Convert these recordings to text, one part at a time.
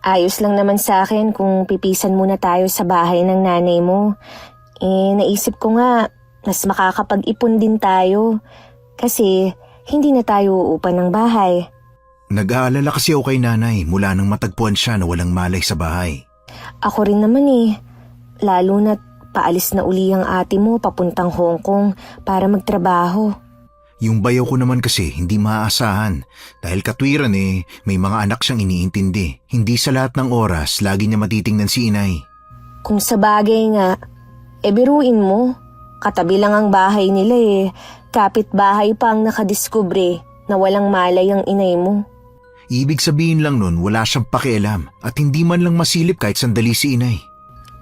Ayos lang naman sa akin kung pipisan muna tayo sa bahay ng nanay mo. Naisip ko nga, mas makakapag-ipon din tayo. Kasi hindi na tayo uupa ng bahay. Nag-aalala kasi ako kay nanay mula nang matagpuan siya na walang malay sa bahay. Ako rin naman lalo na't paalis na uli ang ate mo papuntang Hong Kong para magtrabaho. Yung bayaw ko naman kasi hindi maaasahan dahil katwiran may mga anak siyang iniintindi. Hindi sa lahat ng oras lagi niya matitingnan si inay. Kung sa bagay nga, biruin mo. Katabi lang ang bahay nila Kapit-bahay pa ang nakadiskubre na walang malay ang inay mo. Ibig sabihin lang nun wala siyang pakialam at hindi man lang masilip kahit sandali si inay.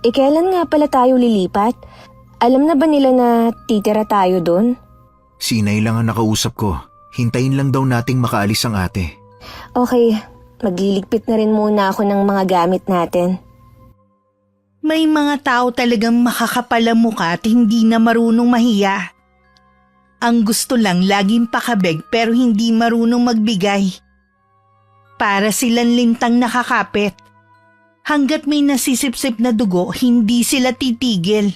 Kailan nga pala tayo lilipat? Alam na ba nila na titira tayo doon? Si inay lang ang nakausap ko. Hintayin lang daw nating makaalis ang ate. Okay, magliligpit na rin muna ako ng mga gamit natin. May mga tao talagang makakapalamuka at hindi na marunong mahiya. Ang gusto lang laging pakabeg pero hindi marunong magbigay. Para silang lintang nakakapit. Hanggat may nasisipsip na dugo, hindi sila titigil.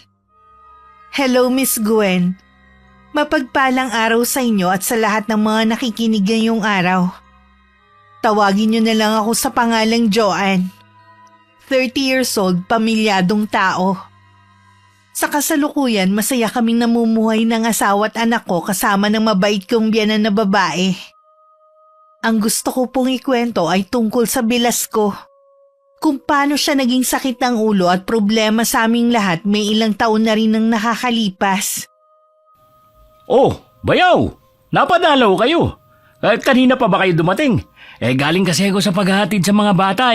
Hello, Miss Gwen. Mapagpalang araw sa inyo at sa lahat ng mga nakikinig ngayong araw. Tawagin niyo na lang ako sa pangalang Joanne. 30 years old, pamilyadong tao. Sa kasalukuyan, masaya kaming namumuhay ng asawa at anak ko kasama ng mabait kong biyanan na babae. Ang gusto ko pong ikwento ay tungkol sa bilas ko. Kung paano siya naging sakit ng ulo at problema sa aming lahat may ilang taon na rin ang nakakalipas. Oh, bayaw! Napadalaw kayo. Kanina pa ba kayo dumating? Galing kasi ako sa paghahatid sa mga bata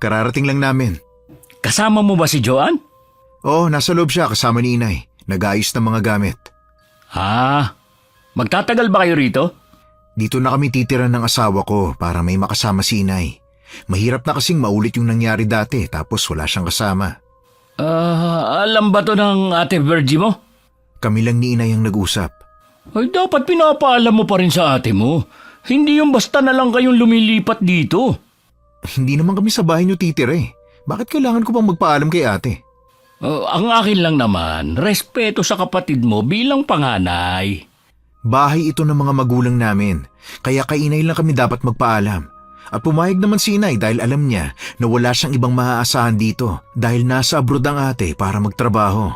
Kararating lang namin. Kasama mo ba si Joanne? Oo, nasa loob siya kasama ni inay. Nag-ayos ng mga gamit. Magtatagal ba kayo rito? Dito na kami titira ng asawa ko para may makasama si inay. Mahirap na kasing maulit yung nangyari dati tapos wala siyang kasama. Alam ba to ng ate Virgie mo? Kami lang ni inay ang nag-usap. Ay, dapat pinapaalam mo pa rin sa ate mo. Hindi yung basta na lang kayong lumilipat dito. Hindi naman kami sa bahay niyo titira Bakit kailangan ko pang magpaalam kay ate? Ang akin lang naman, respeto sa kapatid mo bilang panganay. Bahay ito ng mga magulang namin, kaya kay inay lang kami dapat magpaalam. At pumayag naman si inay dahil alam niya na wala siyang ibang maaasahan dito dahil nasa abroad ang ate para magtrabaho.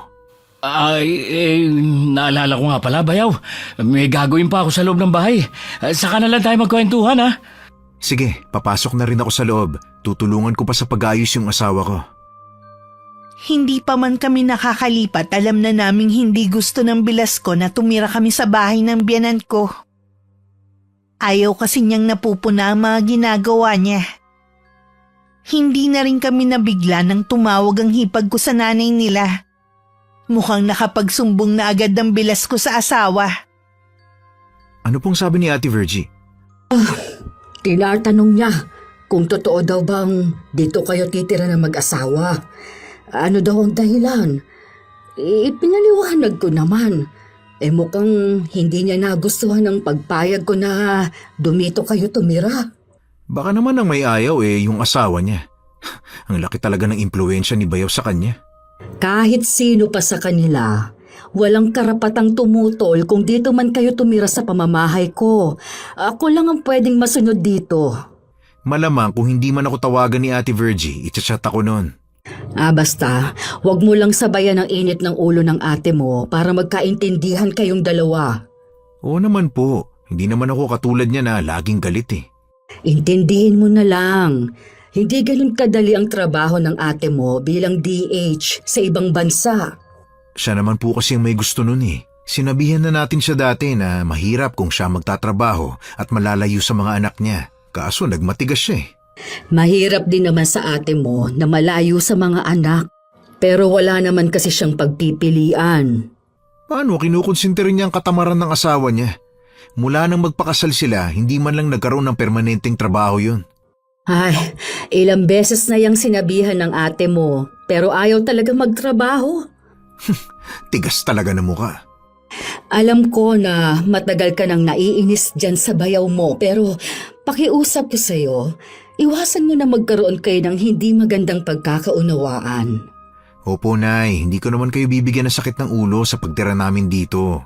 Naalala ko nga pala, bayaw. May gagawin pa ako sa loob ng bahay. Saka na lang tayo magkwentuhan, ha? Sige, papasok na rin ako sa loob. Tutulungan ko pa sa pag-ayos yung asawa ko. Hindi pa man kami nakakalipat, alam na naming hindi gusto ng bilas ko na tumira kami sa bahay ng biyanan ko. Ayaw kasi niyang napupuna ang mga ginagawa niya. Hindi na rin kami nabigla nang tumawag ang hipag ko sa nanay nila. Mukhang nakapagsumbong na agad ang bilas ko sa asawa. Ano pong sabi ni Ate Virgie? Tinatanong niya kung totoo daw bang dito kayo titira na mag-asawa. Ano daw ang dahilan? Pinaliwanag ko naman. Mukhang hindi niya nagustuhan ang pagpayag ko na dumito kayo tumira. Baka naman ang may ayaw yung asawa niya. Ang laki talaga ng impluwensya ni Bayaw sa kanya. Kahit sino pa sa kanila, walang karapatang tumutol kung dito man kayo tumira sa pamamahay ko. Ako lang ang pwedeng masunod dito. Malamang kung hindi man ako tawagan ni Ate Virgie, itchat ako noon. Basta, wag mo lang sabayan ang init ng ulo ng ate mo para magkaintindihan kayong dalawa. Oo naman po, hindi naman ako katulad niya na laging galit Intindihin mo na lang. Hindi ganun kadali ang trabaho ng ate mo bilang DH sa ibang bansa. Siya naman po kasi ang may gusto nun Sinabihan na natin siya dati na mahirap kung siya magtatrabaho at malalayo sa mga anak niya. Kaso nagmatigas siya Mahirap din naman sa ate mo na malayo sa mga anak. Pero wala naman kasi siyang pagpipilian. Paano kinukonsintirin niya ang katamaran ng asawa niya? Mula nang magpakasal sila, hindi man lang nagkaroon ng permanenteng trabaho yun. Ay, ilang beses na yang sinabihan ng ate mo, pero ayaw talaga magtrabaho. Tigas talaga na mukha. Alam ko na matagal ka nang naiinis dyan sa bayaw mo, pero pakiusap ko sa'yo, iwasan mo na magkaroon kayo ng hindi magandang pagkakaunawaan. Opo, Nay. Hindi ko naman kayo bibigyan ng sakit ng ulo sa pagtira namin dito.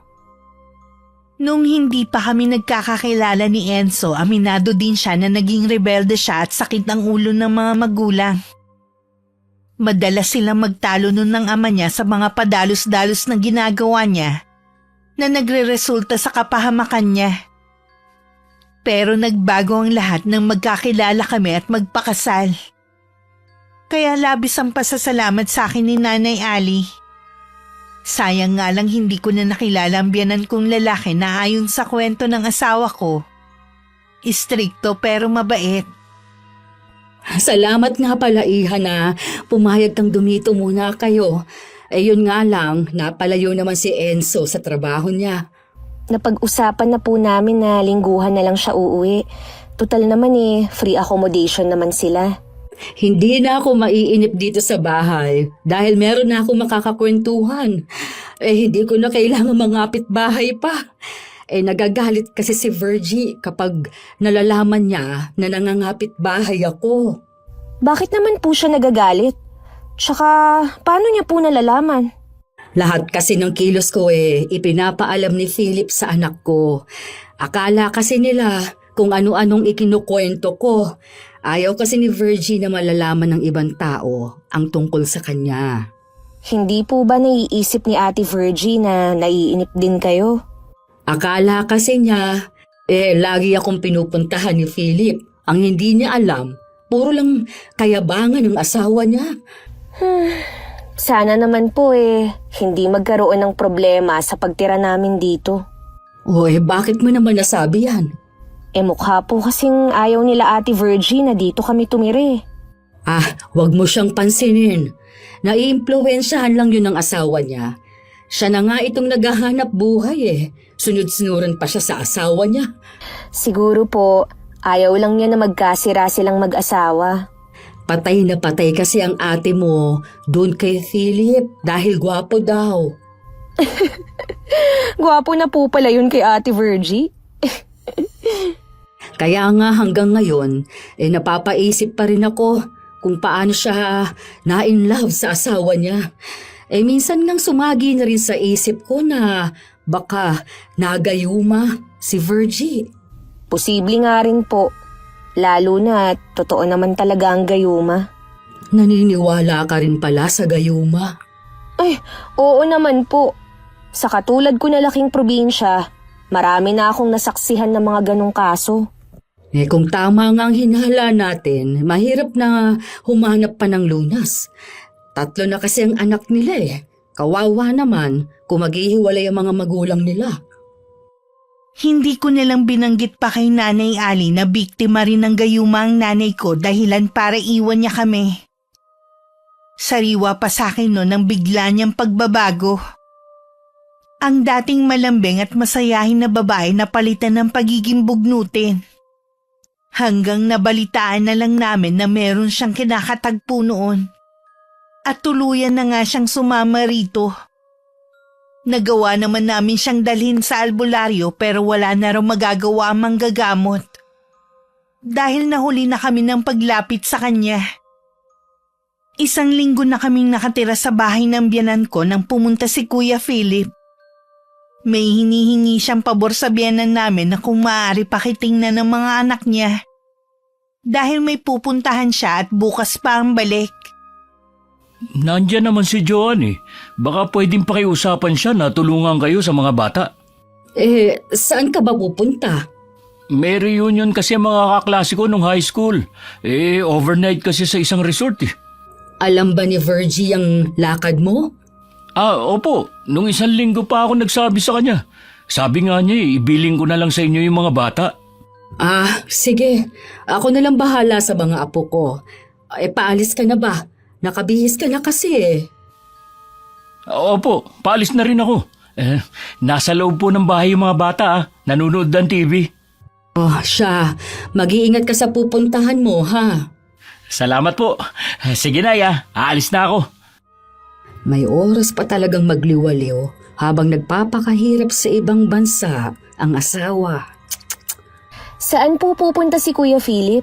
Nung hindi pa kami nagkakakilala ni Enzo, aminado din siya na naging rebelde siya at sakit ang ulo ng mga magulang. Madalas silang magtalo nun ng ama niya sa mga padalos-dalos na ginagawa niya na nagre-resulta sa kapahamakan niya. Pero nagbago ang lahat nang magkakilala kami at magpakasal. Kaya labis ang pasasalamat sa akin ni Nanay Ali. Sayang nga lang hindi ko na nakilala ang biyanan kong lalaki na ayon sa kwento ng asawa ko. Istrikto pero mabait. Salamat nga pala, Iha, na pumayag kang dumito muna kayo. Yun nga lang, napalayo naman si Enzo sa trabaho niya. Napag-usapan na po namin na lingguhan na lang siya uuwi. Total naman free accommodation naman sila. Hindi na ako maiinip dito sa bahay dahil meron na akong makakakwentuhan. Hindi ko na kailangan mangapit bahay pa. Nagagalit kasi si Virgie kapag nalalaman niya na nangangapit bahay ako. Bakit naman po siya nagagalit? Tsaka, paano niya po nalalaman? Lahat kasi ng kilos ko ipinapaalam ni Philip sa anak ko. Akala kasi nila kung ano-anong ikinukwento ko. Ayaw kasi ni Virgie na malalaman ng ibang tao ang tungkol sa kanya. Hindi po ba naiisip ni Ate Virgie na naiinip din kayo? Akala kasi niya, lagi akong pinupuntahan ni Philip. Ang hindi niya alam, puro lang kayabangan ng asawa niya. Sana naman po hindi magkaroon ng problema sa pagtira namin dito. Bakit mo naman nasabi yan? Mukha po kasing ayaw nila Ate Virgie na dito kami tumire. Wag mo siyang pansinin. Naiimpluwensyahan lang yun ng asawa niya. Siya na nga itong naghahanap buhay Sunod-sunuran pa siya sa asawa niya. Siguro po, ayaw lang niya na magkasira silang mag-asawa. Patay na patay kasi ang ate mo doon kay Philip dahil gwapo daw. Gwapo na po pala yun kay Ate Virgie. Kaya nga hanggang ngayon, napapaisip pa rin ako kung paano siya na-in-love sa asawa niya. Minsan nang sumagi na rin sa isip ko na baka nagayuma si Virgie. Posible nga rin po. Lalo na totoo naman talaga ang gayuma. Naniniwala ka rin pala sa gayuma? Ay, oo naman po. Sa katulad ko na laking probinsya, marami na akong nasaksihan ng mga ganong kaso. Kung tama nga ang hinala natin, mahirap na humanap pa ng lunas. 3 na kasi ang anak nila Kawawa naman kung maghihiwalay ang mga magulang nila. Hindi ko nilang binanggit pa kay Nanay Ali na biktima rin ng gayuma ang nanay ko dahilan para iwan niya kami. Sariwa pa sa akin noon ang bigla niyang pagbabago. Ang dating malambing at masayahin na babae na palitan ng pagiging bugnutin. Hanggang nabalitaan na lang namin na meron siyang kinakatagpo noon. At tuluyan na nga siyang sumama rito. Nagawa naman namin siyang dalhin sa albularyo pero wala na raw magagawa ang manggagamot. Dahil nahuli na kami ng paglapit sa kanya. 1 linggo na kaming nakatira sa bahay ng biyanan ko nang pumunta si Kuya Philip. May hinihingi siyang pabor sa biyanan namin na kung maaari pakitingnan ng mga anak niya. Dahil may pupuntahan siya at bukas pa ang balik. Nandiyan naman si Joan Baka pwedeng pakiusapan siya na tulungan kayo sa mga bata. Saan ka ba pupunta? May reunion kasi ang mga kaklase ko nung high school. Overnight kasi sa isang resort Alam ba ni Virgie ang lakad mo? Opo. Nung 1 linggo pa ako nagsabi sa kanya. Sabi nga niya ibiling ko na lang sa inyo yung mga bata. Sige. Ako na lang bahala sa mga apo ko. Paalis ka na ba? Nakabihis ka na kasi Opo, paalis na rin ako. Nasa loob po ng bahay yung mga bata nanonood ng TV. Siya. Mag-iingat ka sa pupuntahan mo, ha? Salamat po. Sige na, aalis na ako. May oras pa talagang magliwaliw habang nagpapakahirap sa ibang bansa ang asawa. Saan po pupunta si Kuya Philip?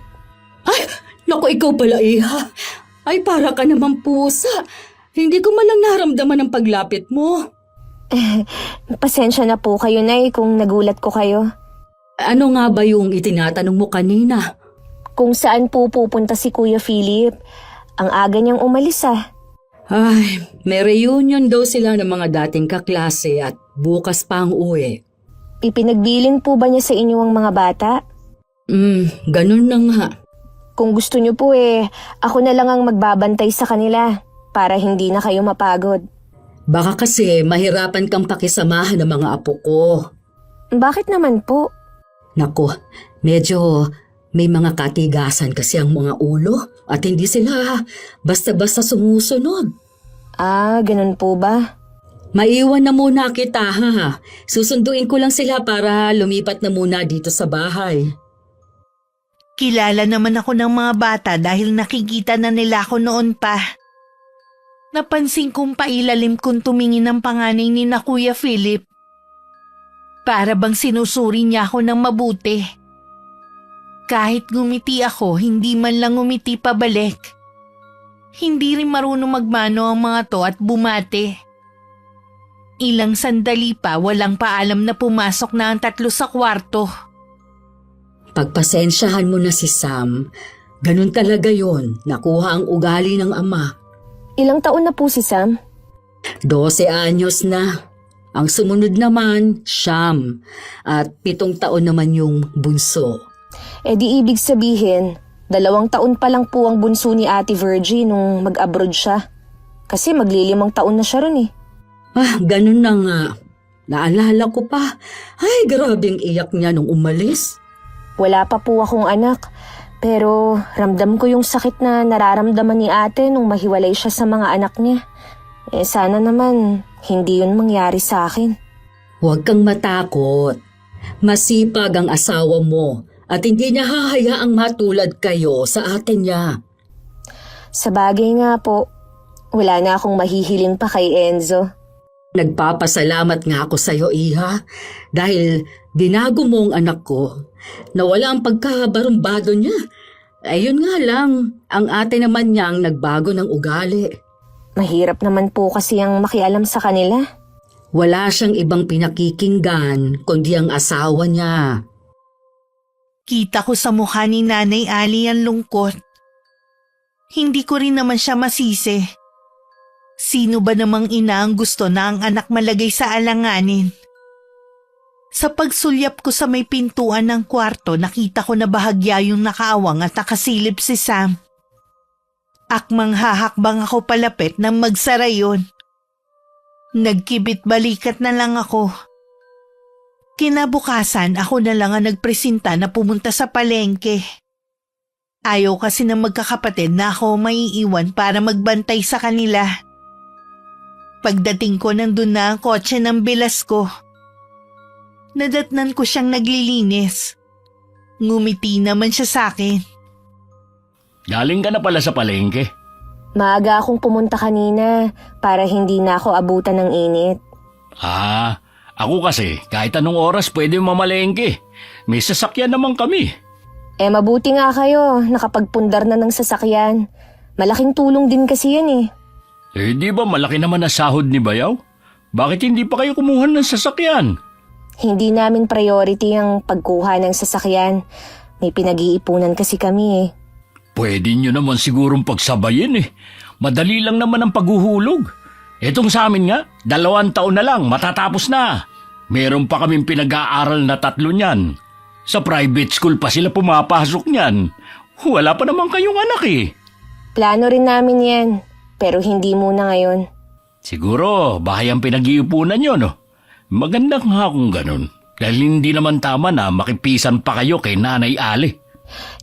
Ay, naku, ikaw pala, Iha. Ay, para ka naman pusa. Hindi ko man lang naramdaman ang paglapit mo. Pasensya na po kayo, Nay, kung nagulat ko kayo. Ano nga ba yung itinatanong mo kanina? Kung saan po pupunta si Kuya Philip. Ang aga niyang umalis Ay, may reunion daw sila ng mga dating kaklase at bukas pa ang uwi. Ipinagbilin po ba niya sa inyo ang mga bata? Ganun na nga. Kung gusto niyo po ako na lang ang magbabantay sa kanila para hindi na kayo mapagod. Baka kasi mahirapan kang pakisamahan ng mga apo ko. Bakit naman po? Naku, medyo may mga katigasan kasi ang mga ulo at hindi sila basta-basta sumusunod. Ganun po ba? Maiwan na muna kita ha. Susunduin ko lang sila para lumipat na muna dito sa bahay. Kilala naman ako ng mga bata dahil nakikita na nila ako noon pa. Napansin kong pailalim kong tumingin ng panganay ni na Kuya Philip. Para bang sinusuri niya ako ng mabuti. Kahit ngumiti ako, hindi man lang ngumiti pabalik. Hindi rin marunong magmano ang mga to at bumate. Ilang sandali pa, walang paalam na pumasok na ang tatlo sa kwarto. Pagpasensyahan mo na si Sam. Ganun talaga yon. Nakuha ang ugali ng ama. Ilang taon na po si Sam? 12 anyos na. Ang sumunod naman, Siyam. At 7 taon naman yung bunso. Di ibig sabihin, 2 taon pa lang po ang bunso ni Ate Virgie nung mag-abroad siya. Kasi magli5 taon na siya ron Ganun na nga. Naalala ko pa. Ay, grabing iyak niya nung umalis. Wala pa po akong anak, pero ramdam ko yung sakit na nararamdaman ni ate nung mahiwalay siya sa mga anak niya. Sana naman hindi yun mangyari sa akin. Huwag kang matakot. Masipag ang asawa mo at hindi niya hahayaang matulad kayo sa atin niya. Sa bagay nga po, wala na akong mahihiling pa kay Enzo. Nagpapasalamat nga ako sa iyo, Iha, dahil binago mo ang anak ko. Nawala ang pagkabarumbado niya. Ayun nga lang, ang ate naman niyang nagbago ng ugali. Mahirap naman po kasi ang makialam sa kanila. Wala siyang ibang pinakikinggan kundi ang asawa niya. Kita ko sa mukha ni Nanay Ali ang lungkot. Hindi ko rin naman siya masisi. Sino ba namang ina ang gusto na ang anak malagay sa alanganin? Sa pagsulyap ko sa may pintuan ng kwarto, nakita ko na bahagya yung nakaawang at nakasilip si Sam. Akmang hahakbang ako palapit nang magsara yun. Nagkibit balikat na lang ako. Kinabukasan, ako na lang ang nagpresenta na pumunta sa palengke. Ayaw kasi ng magkakapatid na ako maiiwan para magbantay sa kanila. Pagdating ko, nandun na ang kotse ng bilas ko. Nadatnan ko siyang naglilinis. Ngumiti naman siya sa akin. Galing ka na pala sa palengke. Maaga akong pumunta kanina para hindi na ako abutan ng init. Ako kasi kahit anong oras pwede mamalengke. May sasakyan naman kami. Mabuti nga kayo, nakapagpundar na ng sasakyan. Malaking tulong din kasi yan Di ba malaki naman na sahod ni Bayaw? Bakit hindi pa kayo kumuha ng sasakyan? Hindi namin priority ang pagkuha ng sasakyan. May pinag-iipunan kasi kami Pwede nyo naman sigurong pagsabayin Madali lang naman ang paghuhulog. Etong sa amin nga, 2 taon na lang, matatapos na. Meron pa kaming pinag-aaral na 3 niyan. Sa private school pa sila pumapasok niyan. Wala pa naman kayong anak Plano rin namin yan, pero hindi muna ngayon. Siguro, bahay ang pinag-iipunan nyo, no? Maganda nga kung ganun. Dahil hindi naman tama na makipisan pa kayo kay Nanay Ali.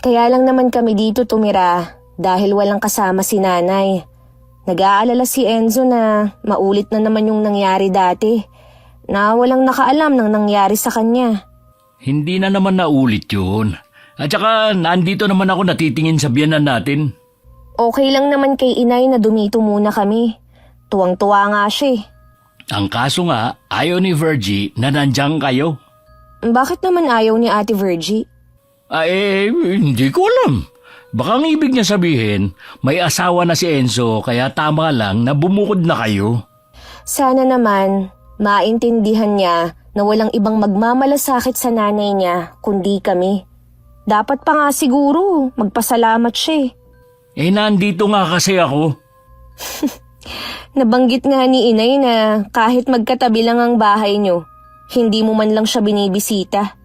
Kaya lang naman kami dito tumira dahil walang kasama si nanay. Nag-aalala si Enzo na maulit na naman yung nangyari dati. Na walang nakaalam ng nangyari sa kanya. Hindi na naman naulit yun. At saka, nandito naman ako natitingin sa biyanan natin. Okay lang naman kay inay na dumito muna kami. Tuwang-tuwa nga siya Ang kaso nga, ayaw ni Virgie na nandiyan kayo. Bakit naman ayaw ni Ate Virgie? Hindi ko alam. Baka ang ibig niya sabihin, may asawa na si Enzo kaya tama lang na bumukod na kayo. Sana naman, maintindihan niya na walang ibang magmamalasakit sa nanay niya kundi kami. Dapat pa nga siguro magpasalamat siya eh. Nandito nga kasi ako. Nabanggit nga ni inay na kahit magkatabi lang ang bahay niyo, hindi mo man lang siya binibisita.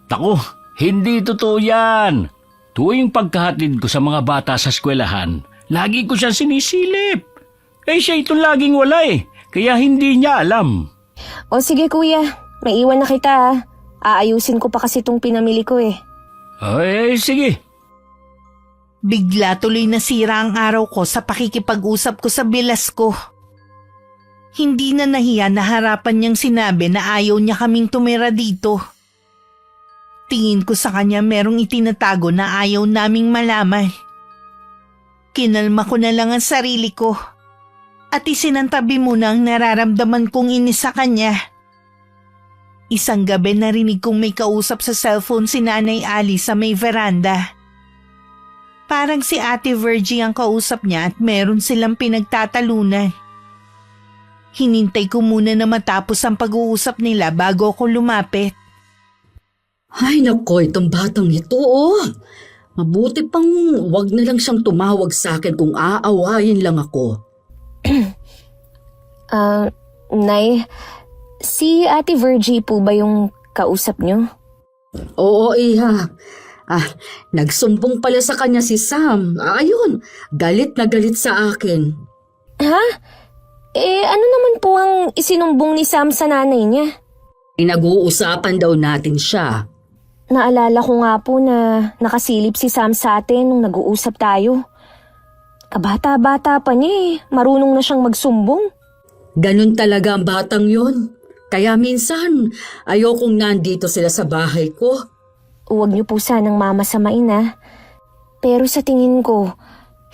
Tako, hindi totoo yan. Tuwing pagkahatid ko sa mga bata sa eskwelahan, lagi ko siyang sinisilip. Siya itong laging wala kaya hindi niya alam. O sige kuya, may iwan na kita ah. Aayusin ko pa kasi itong pinamili ko eh. Sige. Bigla tuloy nasira ang araw ko sa pakikipag-usap ko sa bilas ko. Hindi na nahiya na harapan niyang sinabi na ayaw niya kaming tumira dito. Tingin ko sa kanya merong itinatago na ayaw naming malaman. Kinalma ko na lang ang sarili ko at isinantabi muna ang nararamdaman kong inis sa kanya. Isang gabi narinig kong may kausap sa cellphone si Nanay Ali sa may veranda. Parang si Ate Virgie ang kausap niya at meron silang pinagtatalunan. Hinintay ko muna na matapos ang pag-uusap nila bago ako lumapit. Ay nako, itong batang ito Mabuti pang wag na lang siyang tumawag sa akin kung aawayin lang ako. Nay, si Ate Virgie po ba yung kausap niyo? Oo, iha. Nagsumbong pala sa kanya si Sam. Ayun, galit na galit sa akin. Ha? Ano naman po ang isinumbong ni Sam sa nanay niya? Pinag-uusapan daw natin siya. Naalala ko nga po na nakasilip si Sam sa atin nung nag-uusap tayo. Kabata-bata pa niya marunong na siyang magsumbong. Ganun talaga ang batang yon. Kaya minsan, ayokong nandito sila sa bahay ko. Huwag niyo po sanang mamasamain Pero sa tingin ko,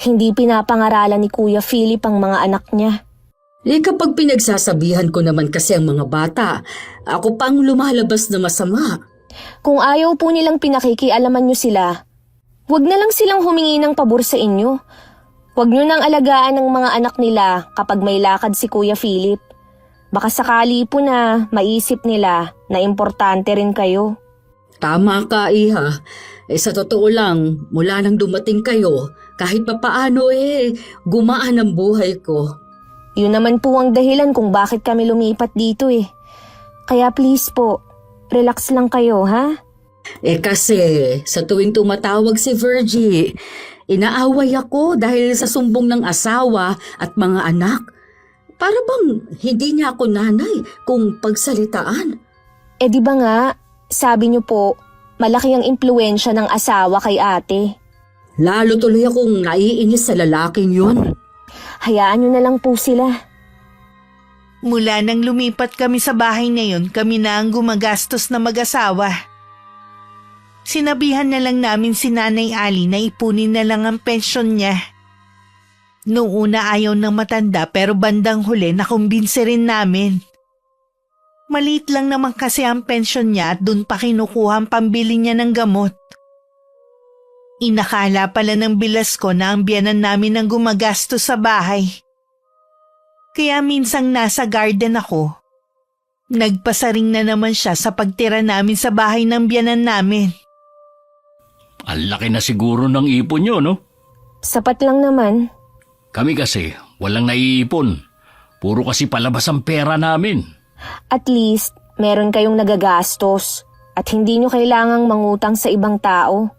hindi pinapangaralan ni Kuya Philip ang mga anak niya. Kapag pinagsasabihan ko naman kasi ang mga bata, ako pang lumalabas na masama. Kung ayaw po nilang pinakikialaman niyo sila, huwag na lang silang humingi ng pabor sa inyo. Huwag niyo nang alagaan ng mga anak nila kapag may lakad si Kuya Philip. Baka sakali po na maisip nila na importante rin kayo. Tama ka, iha. Sa totoo lang, mula nang dumating kayo, kahit papaano gumaan ang buhay ko. Yun naman po ang dahilan kung bakit kami lumipat dito Kaya please po, relax lang kayo, ha? Kasi sa tuwing tumatawag si Virgie, inaaway ako dahil sa sumbong ng asawa at mga anak. Para bang hindi niya ako nanay kung pagsalitaan. Di ba nga, sabi niyo po, malaki ang impluwensya ng asawa kay ate. Lalo tuloy akong naiinis sa lalaking yun. Hayaan niyo na lang po sila. Mula nang lumipat kami sa bahay na yun, kami na ang gumagastos na mag-asawa. Sinabihan na lang namin si Nanay Ali na ipunin na lang ang pensyon niya. Noong una ayaw ng matanda pero bandang huli nakumbinse rin namin. Maliit lang naman kasi ang pensyon niya at dun pa kinukuha ang pambili niya ng gamot. Inakala pala ng bilas ko na ang biyanan namin ang gumagastos sa bahay. Kaya minsang nasa garden ako, nagpasaring na naman siya sa pagtira namin sa bahay ng biyanan namin. Ang laki na siguro ng ipon nyo, no? Sapat lang naman. Kami kasi, walang naiipon. Puro kasi palabas ang pera namin. At least, meron kayong nagagastos at hindi nyo kailangang mangutang sa ibang tao.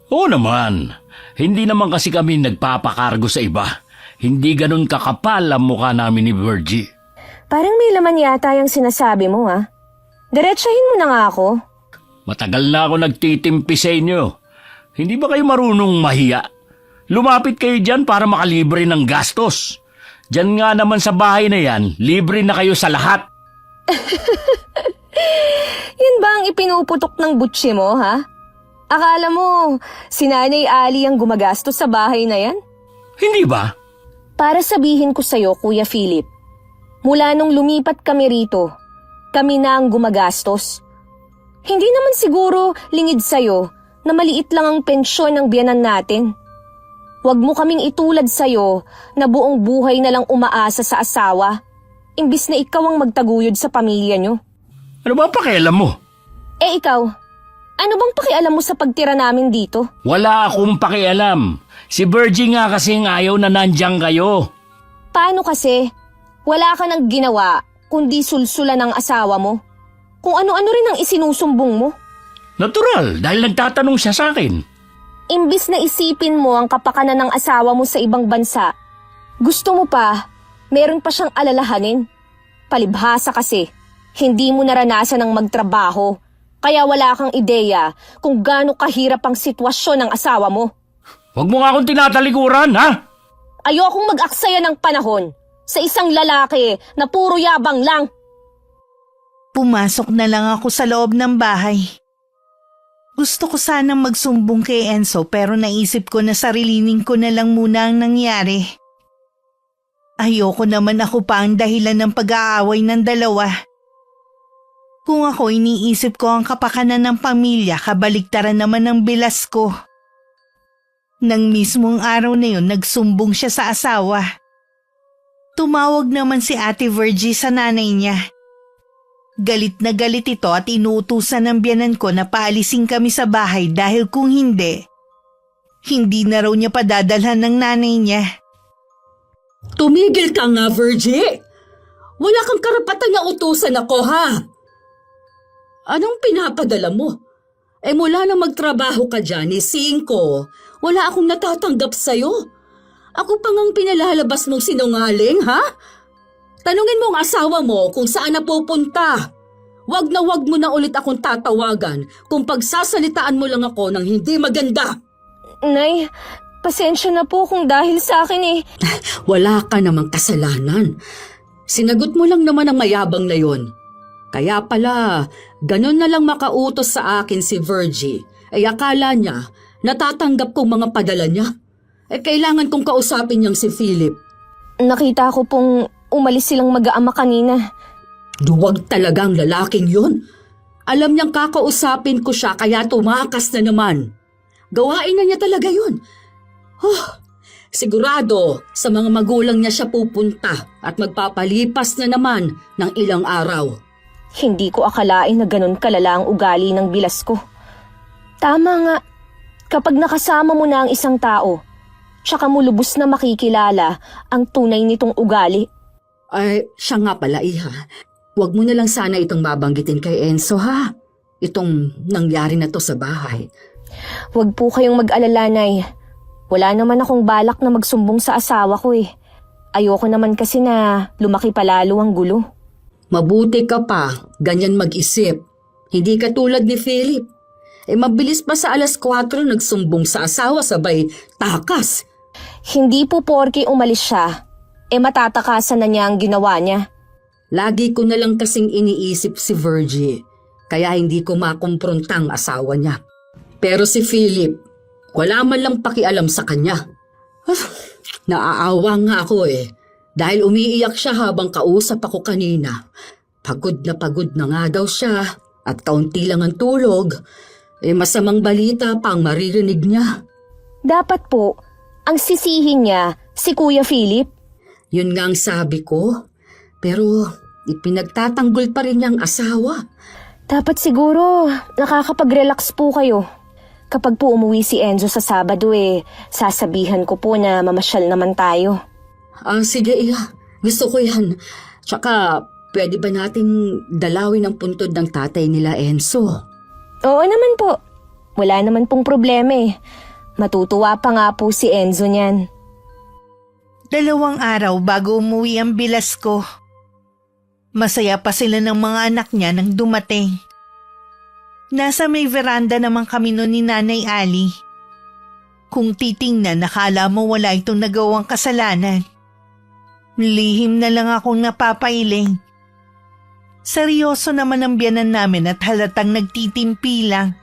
Oo naman. Hindi naman kasi kami nagpapakargo sa iba. Hindi ganun kakapal ang mukha namin ni Virgie. Parang may laman yata yung sinasabi mo Diretsahin mo na nga ako. Matagal na ako nagtitimpi sa inyo. Hindi ba kayo marunong mahiya? Lumapit kayo dyan para makalibre ng gastos. Dyan nga naman sa bahay na yan, libre na kayo sa lahat. Yan ba ang ipinuputok ng butsi mo, Akala mo, si Nanay Ali ang gumagastos sa bahay na yan? Hindi ba? Para sabihin ko sa'yo, Kuya Philip, mula nung lumipat kami rito, kami na ang gumagastos. Hindi naman siguro lingid sa'yo na maliit lang ang pensyon ng biyanan natin. Huwag mo kaming itulad sa'yo na buong buhay na lang umaasa sa asawa, imbis na ikaw ang magtaguyod sa pamilya nyo. Ano ba pakialam mo? Eh ikaw, ano bang pakialam mo sa pagtira namin dito? Wala akong pakialam. Si Virgie nga kasing ayaw na nandiyan kayo. Paano kasi? Wala ka nang ginawa kundi sulsulan ng asawa mo. Kung ano-ano rin ang isinusumbong mo. Natural, dahil nagtatanong siya sa akin. Imbis na isipin mo ang kapakanan ng asawa mo sa ibang bansa, gusto mo pa, meron pa siyang alalahanin. Palibhasa kasi, hindi mo naranasan ang magtrabaho, kaya wala kang ideya kung gaano kahirap ang sitwasyon ng asawa mo. Huwag mo nga akong tinatalikuran, ha? Ayokong mag-aksaya ng panahon sa isang lalaki na puro yabang lang. Pumasok na lang ako sa loob ng bahay. Gusto ko sanang magsumbong kay Enzo pero naisip ko na sarilinin ko na lang muna ang nangyari. Ayoko naman ako pa ang dahilan ng pag-aaway ng dalawa. Kung ako iniisip ko ang kapakanan ng pamilya, kabaliktaran naman ng bilas ko. Nang mismong araw na yun, nagsumbong siya sa asawa. Tumawag naman si Ate Virgie sa nanay niya. Galit na galit ito at inuutusan ng biyanan ko na paalisin kami sa bahay dahil kung hindi na raw niya padadalhan ng nanay niya. Tumigil ka nga, Virgie! Wala kang karapatan na utusan ako, ha? Anong pinapadala mo? Mula na magtrabaho ka dyan, seeing ko, wala akong natatanggap sa'yo. Ako pa ngang pinalalabas mong sinungaling, ha? Tanungin mo ang asawa mo kung saan napupunta. Wag mo na ulit akong tatawagan kung pagsasalitaan mo lang ako ng hindi maganda. Nay, pasensya na po kung dahil sa akin eh. Wala ka namang kasalanan. Sinagot mo lang naman ang mayabang na yon. Kaya pala, ganun na lang makautos sa akin si Virgie. Akala niya, natatanggap kong mga padala niya. Kailangan kong kausapin niyang si Philip. Nakita ko pong umalis silang mag-aama kanina. Duwag talagang lalaking yun. Alam niyang kakausapin ko siya kaya tumakas na naman. Gawain na niya talaga yun. Sigurado sa mga magulang niya siya pupunta at magpapalipas na naman ng ilang araw. Hindi ko akalain na ganun kalala ang ugali ng bilas ko. Tama nga, kapag nakasama mo na ang isang tao, tsaka mo lubos na makikilala ang tunay nitong ugali. Ay, siya nga pala, Iha. Huwag mo na lang sana itong babanggitin kay Enzo, ha? Itong nangyari na to sa bahay. Huwag po kayong mag-alala, Nay. Wala naman akong balak na magsumbong sa asawa ko eh. Ayoko naman kasi na lumaki palalo ang gulo. Mabuti ka pa, ganyan mag-isip. Hindi ka tulad ni Philip. Mabilis pa sa 4:00 nagsumbong sa asawa sabay takas. Hindi po porke umalis siya, matatakasan na niya ang ginawa niya. Lagi ko na lang kasing iniisip si Virgie, kaya hindi ko makumpronta ang asawa niya. Pero si Philip, wala man lang pakialam sa kanya. Naaawa nga ako dahil umiiyak siya habang kausap ako kanina. Pagod na nga daw siya at kaunti lang ang tulog. Masamang balita pa ang maririnig niya. Dapat po, ang sisihin niya si Kuya Philip. Yun nga ang sabi ko. Pero ipinagtatanggol pa rin niya ang asawa. Dapat siguro nakakapag-relax po kayo. Kapag po umuwi si Enzo sa Sabado sasabihan ko po na mamasyal naman tayo. Sige, Iha. Gusto ko yan. Tsaka, pwede ba nating dalawin ang puntod ng tatay nila Enzo? Oo naman po. Wala naman pong problema Matutuwa pa nga po si Enzo niyan. 2 araw bago umuwi ang bilas ko. Masaya pa sila ng mga anak niya nang dumating. Nasa may veranda naman kami noon ni Nanay Ali. Kung titingnan, nakala mo wala itong nagawang kasalanan. Lihim na lang akong napapailing. Seryoso naman ang biyanan namin at halatang nagtitimpi lang.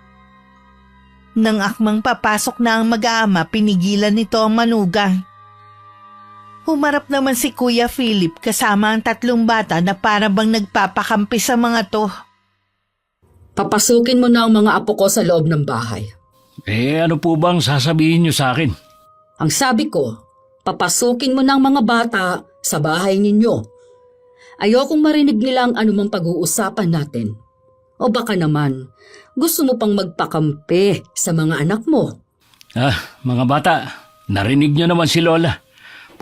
Nang akmang papasok na ang mag-aama, pinigilan nito ang manugang. Humarap naman si Kuya Philip kasama ang 3 bata na para bang nagpapakampi sa mga to. Papasukin mo na ang mga apo ko sa loob ng bahay. Ano po bang sasabihin niyo sa akin? Ang sabi ko, papasukin mo ng mga bata sa bahay ninyo. Ayokong marinig nilang anumang pag-uusapan natin. O baka naman, gusto mo pang magpakampi sa mga anak mo. Mga bata, narinig nyo naman si Lola.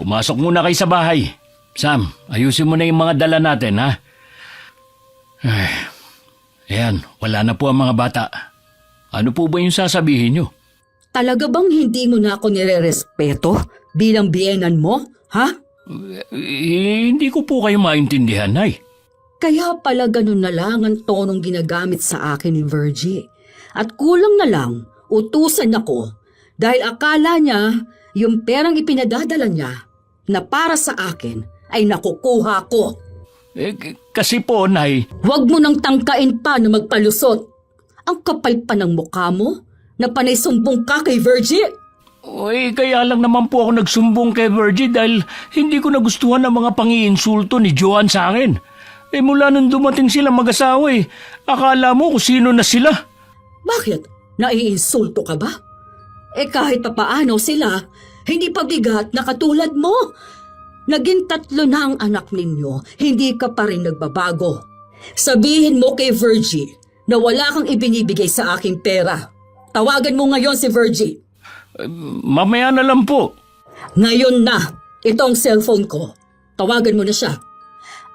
Pumasok muna kayo sa bahay. Sam, ayusin mo na yung mga dala natin, ha? Ayan, wala na po ang mga bata. Ano po ba yung sasabihin nyo? Talaga bang hindi mo na ako nirerespeto bilang biyenan mo, ha? Hindi ko po kayo maintindihan, Nay. Kaya pala ganun na lang ang tonong ginagamit sa akin ni Virgie. At kulang na lang, utusan ako dahil akala niya yung perang ipinadadala niya na para sa akin ay nakukuha ko. Kasi po, Nay, Huwag mo nang tangkain pa na magpalusot. Ang kapal pa ng mukha mo na panay sumbong ka kay Virgie. kaya lang naman po ako nagsumbong kay Virgie dahil hindi ko nagustuhan ang mga pangiinsulto ni Joan sa akin. Mula nung dumating sila mag-asawa akala mo kung sino na sila. Bakit? Naiinsulto ka ba? Kahit pa paano sila, hindi pa bigat na katulad mo. Naging 3 na ang anak ninyo, hindi ka pa rin nagbabago. Sabihin mo kay Virgie na wala kang ibinibigay sa aking pera. Tawagan mo ngayon si Virgie. Mamaya na lang po. Ngayon na, ito ang cellphone ko. Tawagan mo na siya.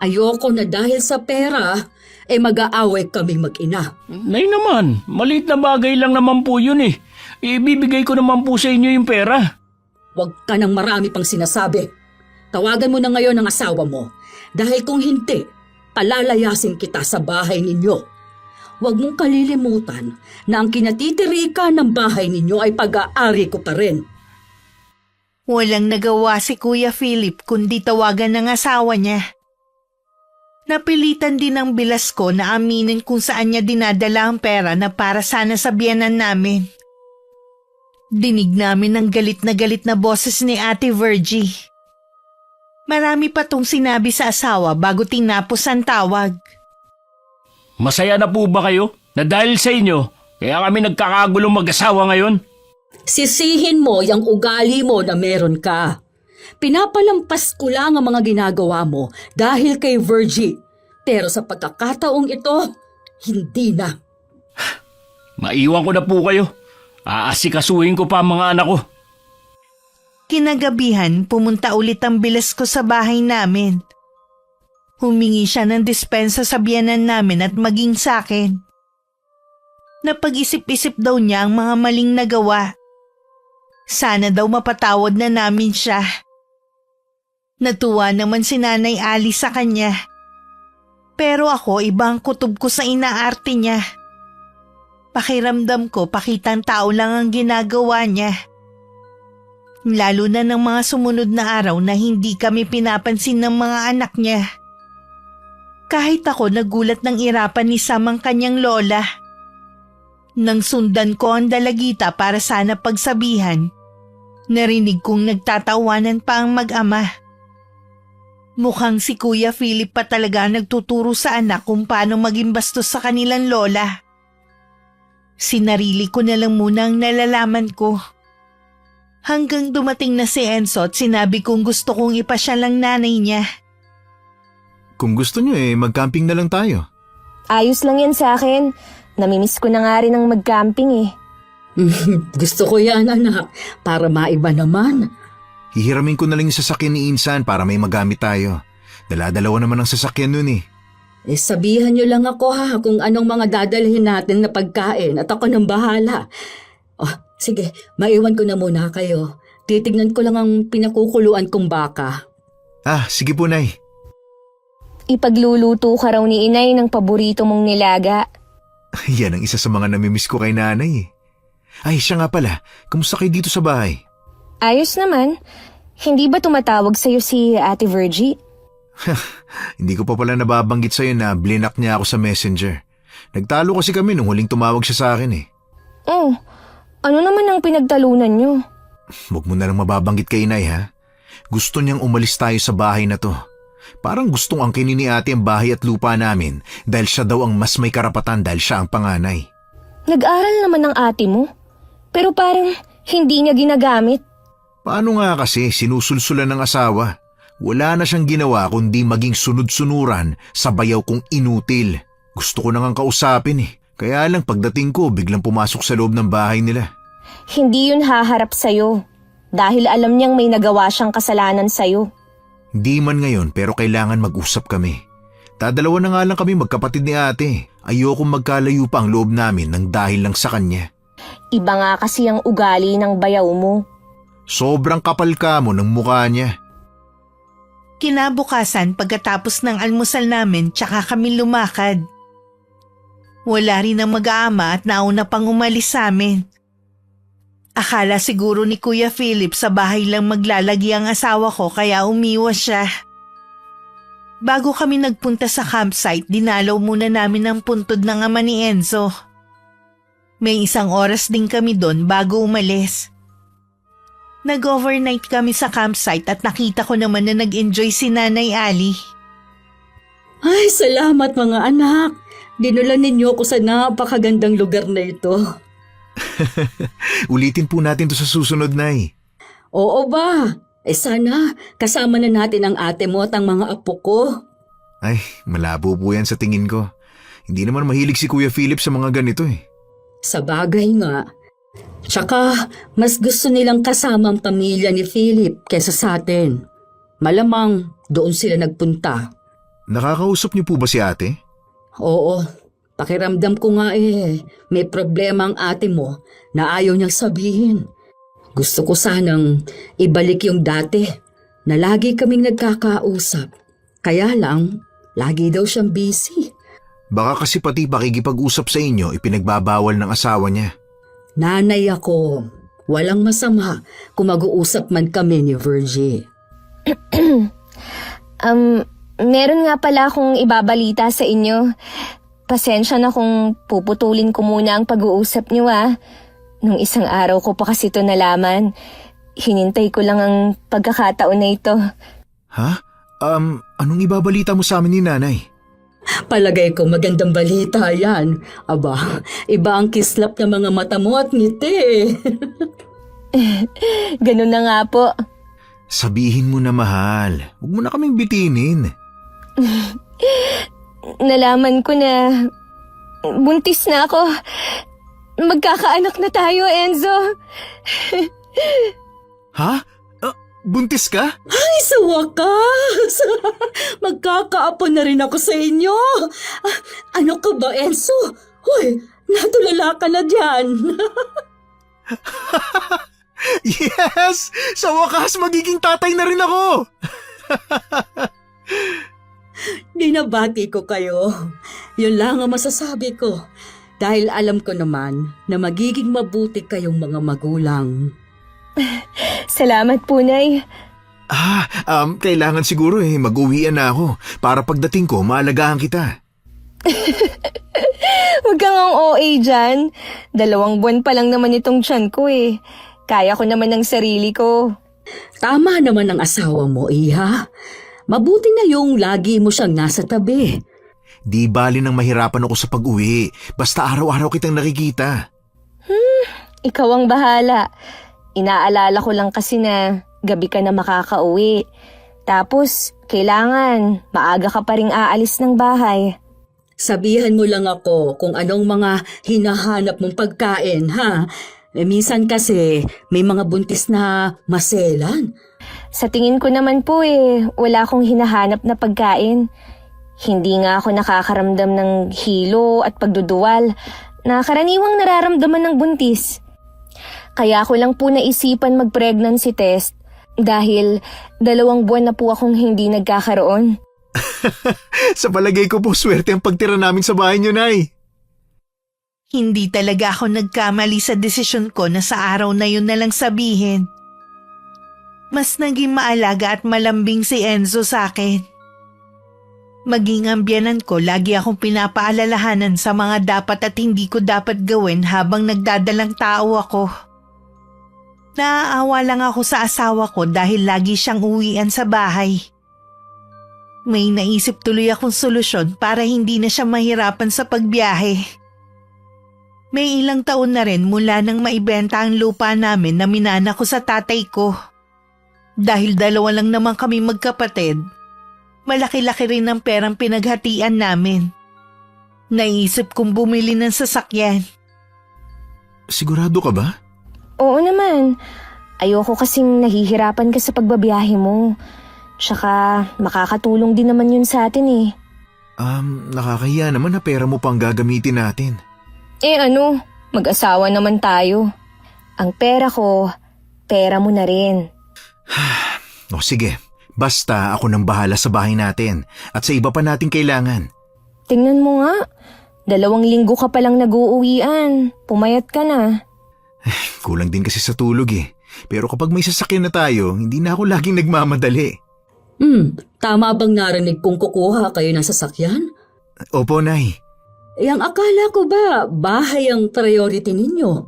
Ayoko na dahil sa pera, mag-aaway kami mag-ina. Nay naman, maliit na bagay lang naman po yun Ibibigay ko naman po sa inyo yung pera. Huwag ka nang marami pang sinasabi. Tawagan mo na ngayon ang asawa mo. Dahil kung hindi, palalayasin kita sa bahay ninyo. Huwag mong kalilimutan na ang kinatitirika ng bahay ninyo ay pag-aari ko pa rin. Walang nagawa si Kuya Philip kundi tawagan ng asawa niya. Napilitan din ng Bilasco na aminin kung saan niya dinadala ang pera na para sana sa biyenan namin. Dinig namin ang galit na boses ni Ate Virgie. Marami pa tong sinabi sa asawa bago tinapos ang tawag. Masaya na po ba kayo na dahil sa inyo, kaya kami nagkakagulong mag-asawa ngayon? Sisihin mo yung ugali mo na meron ka. Pinapalampas ko lang ang mga ginagawa mo dahil kay Virgie. Pero sa pagkakataong ito, hindi na. Maiwan ko na po kayo. Aasikasuhin ko pa ang mga anak ko. Kinagabihan, pumunta ulit ang Bilasco sa bahay namin. Humingi siya ng dispensa sa biyenan namin at maging sa akin. Napag-isip-isip daw niya ang mga maling nagawa. Sana daw mapatawad na namin siya. Natuwa naman si Nanay Alice sa kanya. Pero ako, ibang kutob ko sa inaarte niya. Pakiramdam ko, pakitang tao lang ang ginagawa niya. Lalo na ng mga sumunod na araw na hindi kami pinapansin ng mga anak niya. Kahit ako nagulat ng irapan ni Sam ang kanyang lola. Nang sundan ko ang dalagita para sana pagsabihan, narinig kong nagtatawanan pa ang mag-ama. Mukhang si Kuya Philip pa talaga nagtuturo sa anak kung paano maging bastos sa kanilang lola. Sinarili ko na lang muna ang nalalaman ko. Hanggang dumating na si Enzo at sinabi kong gusto kong ipasyal ang nanay niya. Kung gusto nyo mag-camping na lang tayo. Ayos lang yan sa akin. Namimiss ko na nga rin ang mag-camping Gusto ko yan, anak, para maiba naman. Hihiramin ko na lang yung sasakyan ni Insan para may magamit tayo. Dala-dalawa naman ang sasakyan nun Sabihan niyo lang ako kung anong mga dadalhin natin na pagkain at ako nang bahala. Sige, maiwan ko na muna kayo. Titignan ko lang ang pinakukuluan kong baka. Sige po, Nay. Ipagluluto ka raw ni Inay ng paborito mong nilaga. Yan ang isa sa mga namimiss ko kay Nanay Ay, siya nga pala. Kamusta kayo dito sa bahay? Ayos naman. Hindi ba tumatawag sa'yo si Ate Virgie? Hindi ko pa pala nababanggit sa'yo na blinak niya ako sa messenger. Nagtalo kasi kami nung huling tumawag siya sa akin Oh, ano naman ang pinagtalunan nyo? Huwag mo na lang mababanggit kay Inay Gusto niyang umalis tayo sa bahay na to. Parang gustong angkinin ni ate ang bahay at lupa namin dahil siya daw ang mas may karapatan dahil siya ang panganay. Nag-aral naman ang ate mo, pero parang hindi niya ginagamit. Paano nga kasi sinusulsulan ng asawa? Wala na siyang ginawa kundi maging sunod-sunuran sa bayaw kong inutil. Gusto ko na ngang kausapin eh. Kaya lang pagdating ko biglang pumasok sa loob ng bahay nila. Hindi yun haharap sa'yo. Dahil alam niyang may nagawa siyang kasalanan sa'yo. Hindi man ngayon pero kailangan mag-usap kami. Dadalawa na nga lang kami magkapatid ni ate. Ayokong magkalayo pa ang loob namin nang dahil lang sa kanya. Iba nga kasi ang ugali ng bayaw mo. Sobrang kapal ka mo ng mukha niya. Kinabukasan pagkatapos ng almusal namin tsaka kami lumakad. Wala rin ang mag-aama at nauna pang umalis sa amin. Akala siguro ni Kuya Philip sa bahay lang maglalagi ang asawa ko kaya umiwas siya. Bago kami nagpunta sa campsite, dinalaw muna namin ang puntod ng ama ni Enzo. May 1 oras din kami doon bago umalis. Nag-overnight kami sa campsite at nakita ko naman na nag-enjoy si Nanay Ali. Ay, salamat mga anak. Dinulan ninyo ako sa napakagandang lugar na ito. Ulitin po natin to sa susunod, Nay. Oo ba? Sana kasama na natin ang ate mo at ang mga apo ko. Ay, malabo po yan sa tingin ko. Hindi naman mahilig si Kuya Philip sa mga ganito eh. Sa bagay nga. Tsaka, mas gusto nilang kasama ang pamilya ni Philip kaysa sa atin. Malamang doon sila nagpunta. Nakakausap niyo po ba si ate? Oo, pakiramdam ko nga may problema ang ate mo na ayaw niyang sabihin. Gusto ko sanang ibalik yung dati na lagi kaming nagkakausap. Kaya lang, lagi daw siyang busy. Baka kasi pati pakikipag-usap sa inyo ipinagbabawal ng asawa niya. Nanay ako, walang masama kung mag-uusap man kami ni Virgie. Meron nga pala akong ibabalita sa inyo. Pasensya na kung puputulin ko muna ang pag-uusap niyo Nung 1 araw ko pa kasi ito nalaman. Hinintay ko lang ang pagkakataon na ito. Ha? Anong ibabalita mo sa amin ni Nanay? Palagay ko magandang balita yan. Aba, iba ang kislap ng mga mata mo at ngiti. Ganun na nga po. Sabihin mo na, mahal. Huwag mo na kaming bitinin. Nalaman ko na buntis na ako. Magkakaanak na tayo, Enzo. Ha? Buntis ka? Ay, sa wakas! Magkakaapo na rin ako sa inyo. Ano ka ba, Enzo? Hoy, natulala ka na dyan. Yes! Sa wakas, magiging tatay na rin ako! Dinabati ko kayo. Yun lang ang masasabi ko. Dahil alam ko naman na magiging mabuti kayong mga magulang. Salamat po, Nay. Kailangan siguro mag-uwian na ako para pagdating ko maalagaan kita. Huwag kang ang OA dyan. 2 buwan pa lang naman itong tiyan ko Kaya ko naman ng sarili ko. Tama naman ang asawa mo, Iha. Mabuti na yung lagi mo siyang nasa tabi. Di bali nang mahirapan ako sa pag-uwi. Basta araw-araw kitang nakikita. Ikaw ang bahala. Inaalala ko lang kasi na gabi ka na makakauwi. Tapos, kailangan maaga ka pa ring aalis ng bahay. Sabihan mo lang ako kung anong mga hinahanap mong pagkain, ha? Minsan kasi may mga buntis na maselan. Sa tingin ko naman po wala akong hinahanap na pagkain. Hindi nga ako nakakaramdam ng hilo at pagduduwal na karaniwang nararamdaman ng buntis. Kaya ko lang po naisipan mag-pregnancy test dahil 2 buwan na po akong hindi nagkakaroon. Sa palagay ko po, swerte ang pagtira namin sa bahay niyo, Nay. Hindi talaga ako nagkamali sa desisyon ko na sa araw na yun na lang sabihin. Mas naging maalaga at malambing si Enzo sa akin. Maging ang biyanan ko, lagi akong pinapaalalahanan sa mga dapat at hindi ko dapat gawin habang nagdadalang tao ako. Naaawa lang ako sa asawa ko dahil lagi siyang uwian sa bahay. May naisip tuloy akong solusyon para hindi na siya mahirapan sa pagbiyahe. May ilang taon na rin mula nang maibenta ang lupa namin na minana ko sa tatay ko. Dahil dalawa lang naman kami magkapatid, malaki-laki rin ang perang pinaghatian namin. Naisip kong bumili ng sasakyan. Sigurado ka ba? Oo naman. Ayoko kasing nahihirapan ka sa pagbabiyahe mo. Tsaka makakatulong din naman yun sa atin eh. Nakakahiya naman na pera mo pang gagamitin natin. Eh ano, mag-asawa naman tayo. Ang pera ko, pera mo na rin. O sige, basta ako nang bahala sa bahay natin at sa iba pa nating kailangan. Tingnan mo nga, 2 linggo ka palang nag-uuwian. Pumayat ka na. Kulang din kasi sa tulog eh. Pero kapag may sasakyan na tayo, hindi na ako laging nagmamadali. Tama bang narinig kong kukuha kayo ng sasakyan? Opo, Nay. Ang akala ko ba, bahay ang priority ninyo?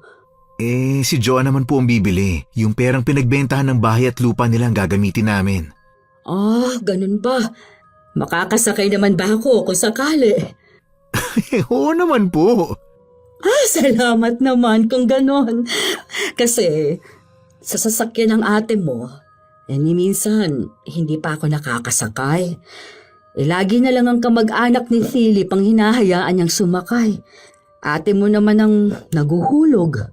Si Joanne naman po ang bibili. Yung perang pinagbentahan ng bahay at lupa nila ang gagamitin namin. Ganun ba? Makakasakay naman ba ako kung sakali? Oo naman po. Salamat naman kung ganon. Kasi sa sasakyan ng ate mo, ni minsan hindi pa ako nakakasakay. Lagi na lang ang kamag-anak ni Philip ang hinahayaan niyang sumakay. Ate mo naman ang naguhulog.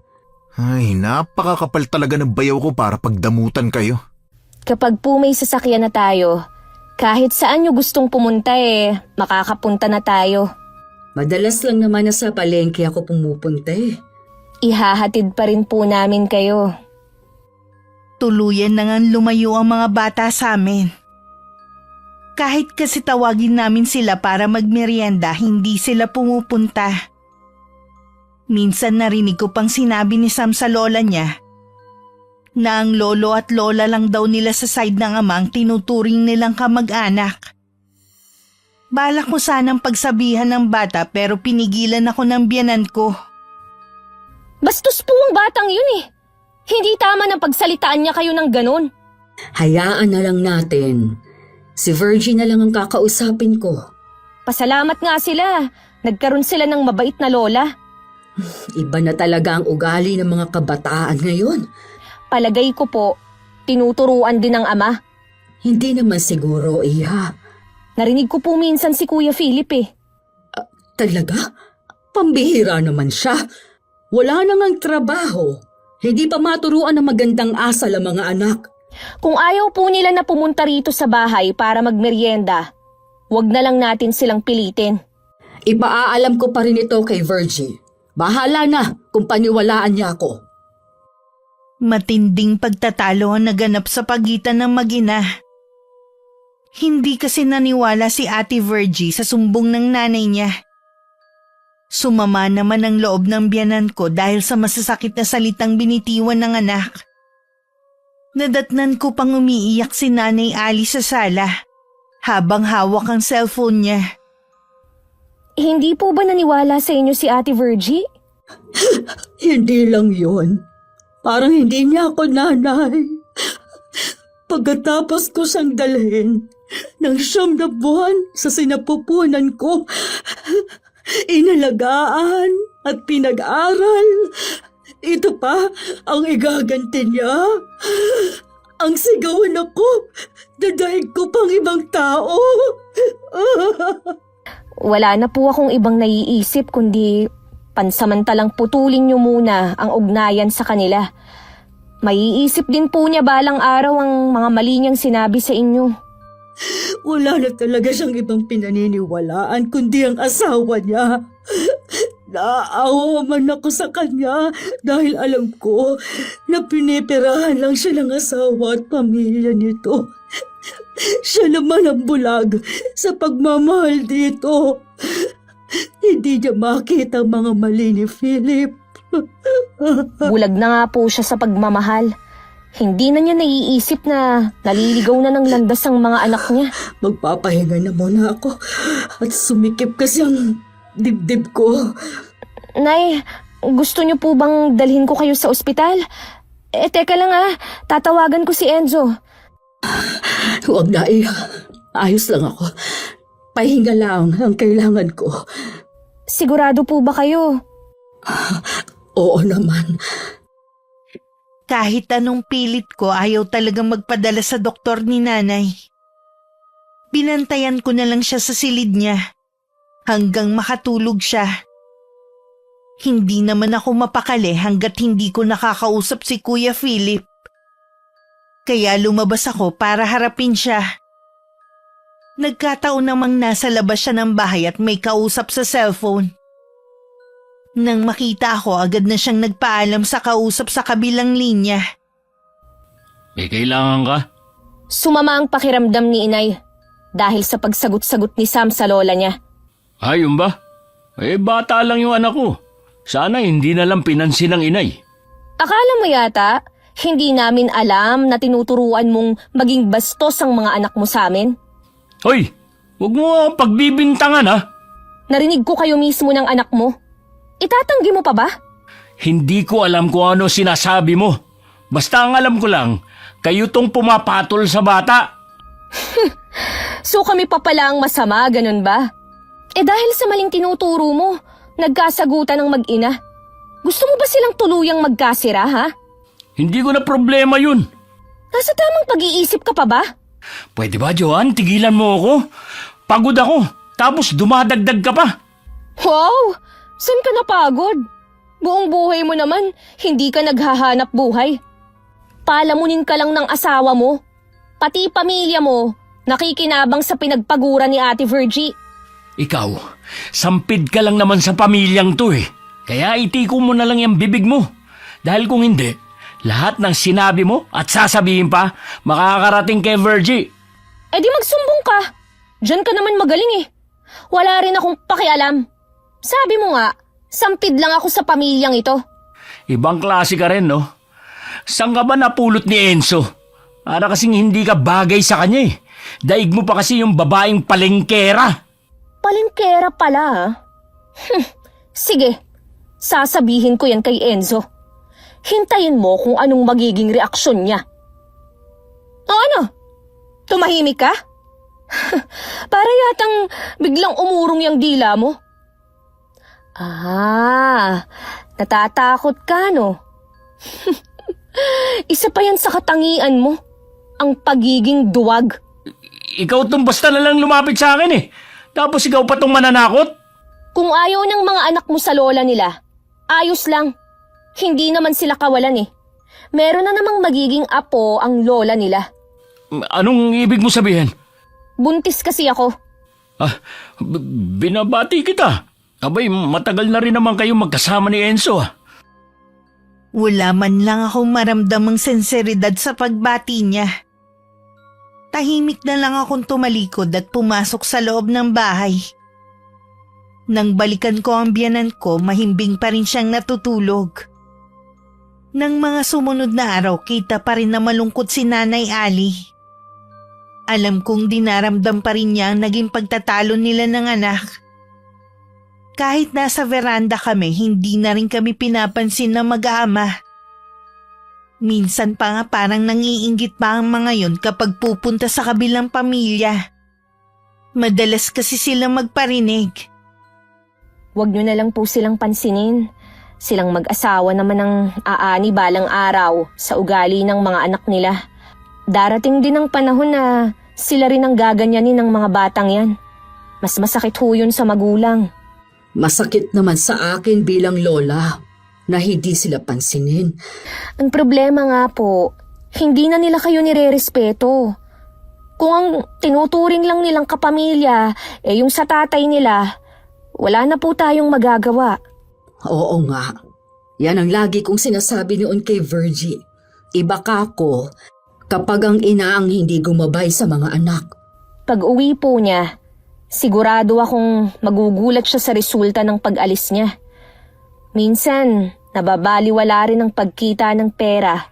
Ay, napakakapal talaga ng bayaw ko para pagdamutan kayo. Kapag po may sasakyan na tayo, kahit saan nyo gustong pumunta makakapunta na tayo. Madalas lang naman na sa palengke ako pumupunta Ihahatid pa rin po namin kayo. Tuluyan na nga lumayo ang mga bata sa amin. Kahit kasi tawagin namin sila para magmerienda, hindi sila pumupunta. Minsan narinig ko pang sinabi ni Sam sa lola niya na ang lolo at lola lang daw nila sa side ng amang tinuturing nilang kamag-anak. Balak ko sanang pagsabihan ng bata pero pinigilan ako ng biyanan ko. Bastos po ang batang yun eh. Hindi tama ng pagsalitaan niya kayo ng ganon. Hayaan na lang natin. Si Virgie na lang ang kakausapin ko. Pasalamat nga sila. Nagkaroon sila ng mabait na lola. Iba na talaga ang ugali ng mga kabataan ngayon. Palagay ko po, tinuturuan din ng ama. Hindi naman siguro, Iha. Narinig ko po minsan si Kuya Philip Talaga? Pambihira naman siya. Wala na ngang trabaho. Hindi pa maturuan ng magandang asal ang mga anak. Kung ayaw po nila na pumunta rito sa bahay para magmerienda, wag na lang natin silang pilitin. Ipaaalam ko pa rin ito kay Virgie. Bahala na kung paniwalaan niya ako. Matinding pagtatalo ang naganap sa pagitan ng mag-ina. Hindi kasi naniwala si Ate Virgie sa sumbong ng nanay niya. Sumama naman ang loob ng biyanan ko dahil sa masasakit na salitang binitiwan ng anak. Nadatnan ko pang umiiyak si Nanay Ali sa sala habang hawak ang cellphone niya. Hindi po ba naniwala sa inyo si Ate Virgie? Hindi lang yun. Parang hindi niya ako nanay. Pagkatapos ko siyang dalhin ng 9 na buwan sa sinapupunan ko, inalagaan at pinag-aral. Ito pa ang igaganti niya. Ang sigawan ako, dadaig ko pang ibang tao. Wala na po akong ibang naiisip kundi pansamantalang putulin niyo muna ang ugnayan sa kanila. Maiisip din po niya balang araw ang mga mali niyang sinabi sa inyo. Wala na talaga siyang ibang pinaniniwalaan kundi ang asawa niya. Naaawa man ako sa kanya dahil alam ko na pinipirahan lang siya ng asawa at pamilya nito. Siya naman ang bulag sa pagmamahal dito. Hindi niya makita ang mga mali ni Philip. Bulag na nga po siya sa pagmamahal. Hindi na niya naiisip na naliligaw na ng landas ang mga anak niya. Magpapahinga na muna ako at sumikip kasi ang dibdib ko. Nay, gusto niyo po bang dalhin ko kayo sa ospital? Teka lang tatawagan ko si Enzo. Huwag na, Iha. Ayos lang ako. Pahinga lang ang kailangan ko. Sigurado po ba kayo? Oo naman. Kahit anong pilit ko, ayaw talagang magpadala sa doktor ni nanay. Binantayan ko na lang siya sa silid niya hanggang makatulog siya. Hindi naman ako mapakali hanggat hindi ko nakakausap si Kuya Philip. Kaya lumabas ako para harapin siya. Nagkataon namang nasa labas siya ng bahay at may kausap sa cellphone. Nang makita ako, agad na siyang nagpaalam sa kausap sa kabilang linya. May kailangan ka? Sumama ang pakiramdam ni inay dahil sa pagsagot-sagot ni Sam sa lola niya. Ayun ba? Bata lang yung anak ko. Sana hindi na lang pinansin ng inay. Akala mo yata, hindi namin alam na tinuturuan mong maging bastos ang mga anak mo sa amin? Hoy, huwag mo akong pagbibintangan ha. Narinig ko kayo mismo ng anak mo. Itatanggi mo pa ba? Hindi ko alam kung ano sinasabi mo. Basta ang alam ko lang, kayo tong pumapatol sa bata. So kami pa pala ang masama, ganun ba? Dahil sa maling tinuturo mo, nagkasagutan ng mag-ina. Gusto mo ba silang tuluyang magkasira, ha? Hindi ko na problema yun. Nasa tamang pag-iisip ka pa ba? Pwede ba, Joan? Tigilan mo ako. Pagod ako, tapos dumadagdag ka pa. Wow! Saan ka napagod? Buong buhay mo naman, hindi ka naghahanap buhay. Palamunin ka lang ng asawa mo. Pati pamilya mo, nakikinabang sa pinagpagura ni Ate Virgie. Ikaw, sampid ka lang naman sa pamilyang to eh. Kaya itiko mo na lang yung bibig mo. Dahil kung hindi, lahat ng sinabi mo at sasabihin pa, makakarating kay Virgie. Di magsumbong ka. Diyan ka naman magaling eh. Wala rin akong pakialam. Sabi mo nga, sampid lang ako sa pamilyang ito. Ibang klase ka rin, no? Saan ka ba napulot ni Enzo? Para kasing hindi ka bagay sa kanya eh. Daig mo pa kasi yung babaeng palengkera. Palengkera pala ha? Sige, sasabihin ko yan kay Enzo. Hintayin mo kung anong magiging reaksyon niya. O ano? Tumahimik ka? Para yatang biglang umurong yung dila mo. Natatakot ka no? Isa pa yan sa katangian mo, ang pagiging duwag. Ikaw tong basta na lang lumapit sa akin eh. Tapos ikaw pa tong mananakot? Kung ayaw ng mga anak mo sa lola nila, ayos lang. Hindi naman sila kawalan eh. Meron na namang magiging apo ang lola nila. Anong ibig mo sabihin? Buntis kasi ako. Binabati kita. Abay, matagal na rin naman kayo magkasama ni Enzo ah. Wala man lang akong maramdamang senseridad sa pagbati niya. Tahimik na lang akong tumalikod at pumasok sa loob ng bahay. Nang balikan ko ang biyanan ko, mahimbing pa rin siyang natutulog. Nang mga sumunod na araw, kita pa rin na malungkot si Nanay Ali. Alam kong dinaramdam pa rin niya ang naging pagtatalo nila ng anak. Kahit nasa veranda kami, hindi na rin kami pinapansin na mag-aama. Minsan pa nga parang nangiinggit pa ang mga yon kapag pupunta sa kabilang pamilya. Madalas kasi silang magparinig. Huwag niyo na lang po silang pansinin. Silang mag-asawa naman ang aani balang araw sa ugali ng mga anak nila. Darating din ang panahon na sila rin ang gaganyanin ng mga batang yan. Mas masakit ho yun sa magulang. Masakit naman sa akin bilang lola na hindi sila pansinin. Ang problema nga po, hindi na nila kayo nire-respeto. Kung ang tinuturing lang nilang kapamilya, yung sa tatay nila, wala na po tayong magagawa. Oo nga. Yan ang lagi kong sinasabi noon kay Virgie. Iba ka ako kapag ang ina ang hindi gumabay sa mga anak. Pag uwi po niya, sigurado akong magugulat siya sa resulta ng pag-alis niya. Minsan, nababaliwala rin ang pagkita ng pera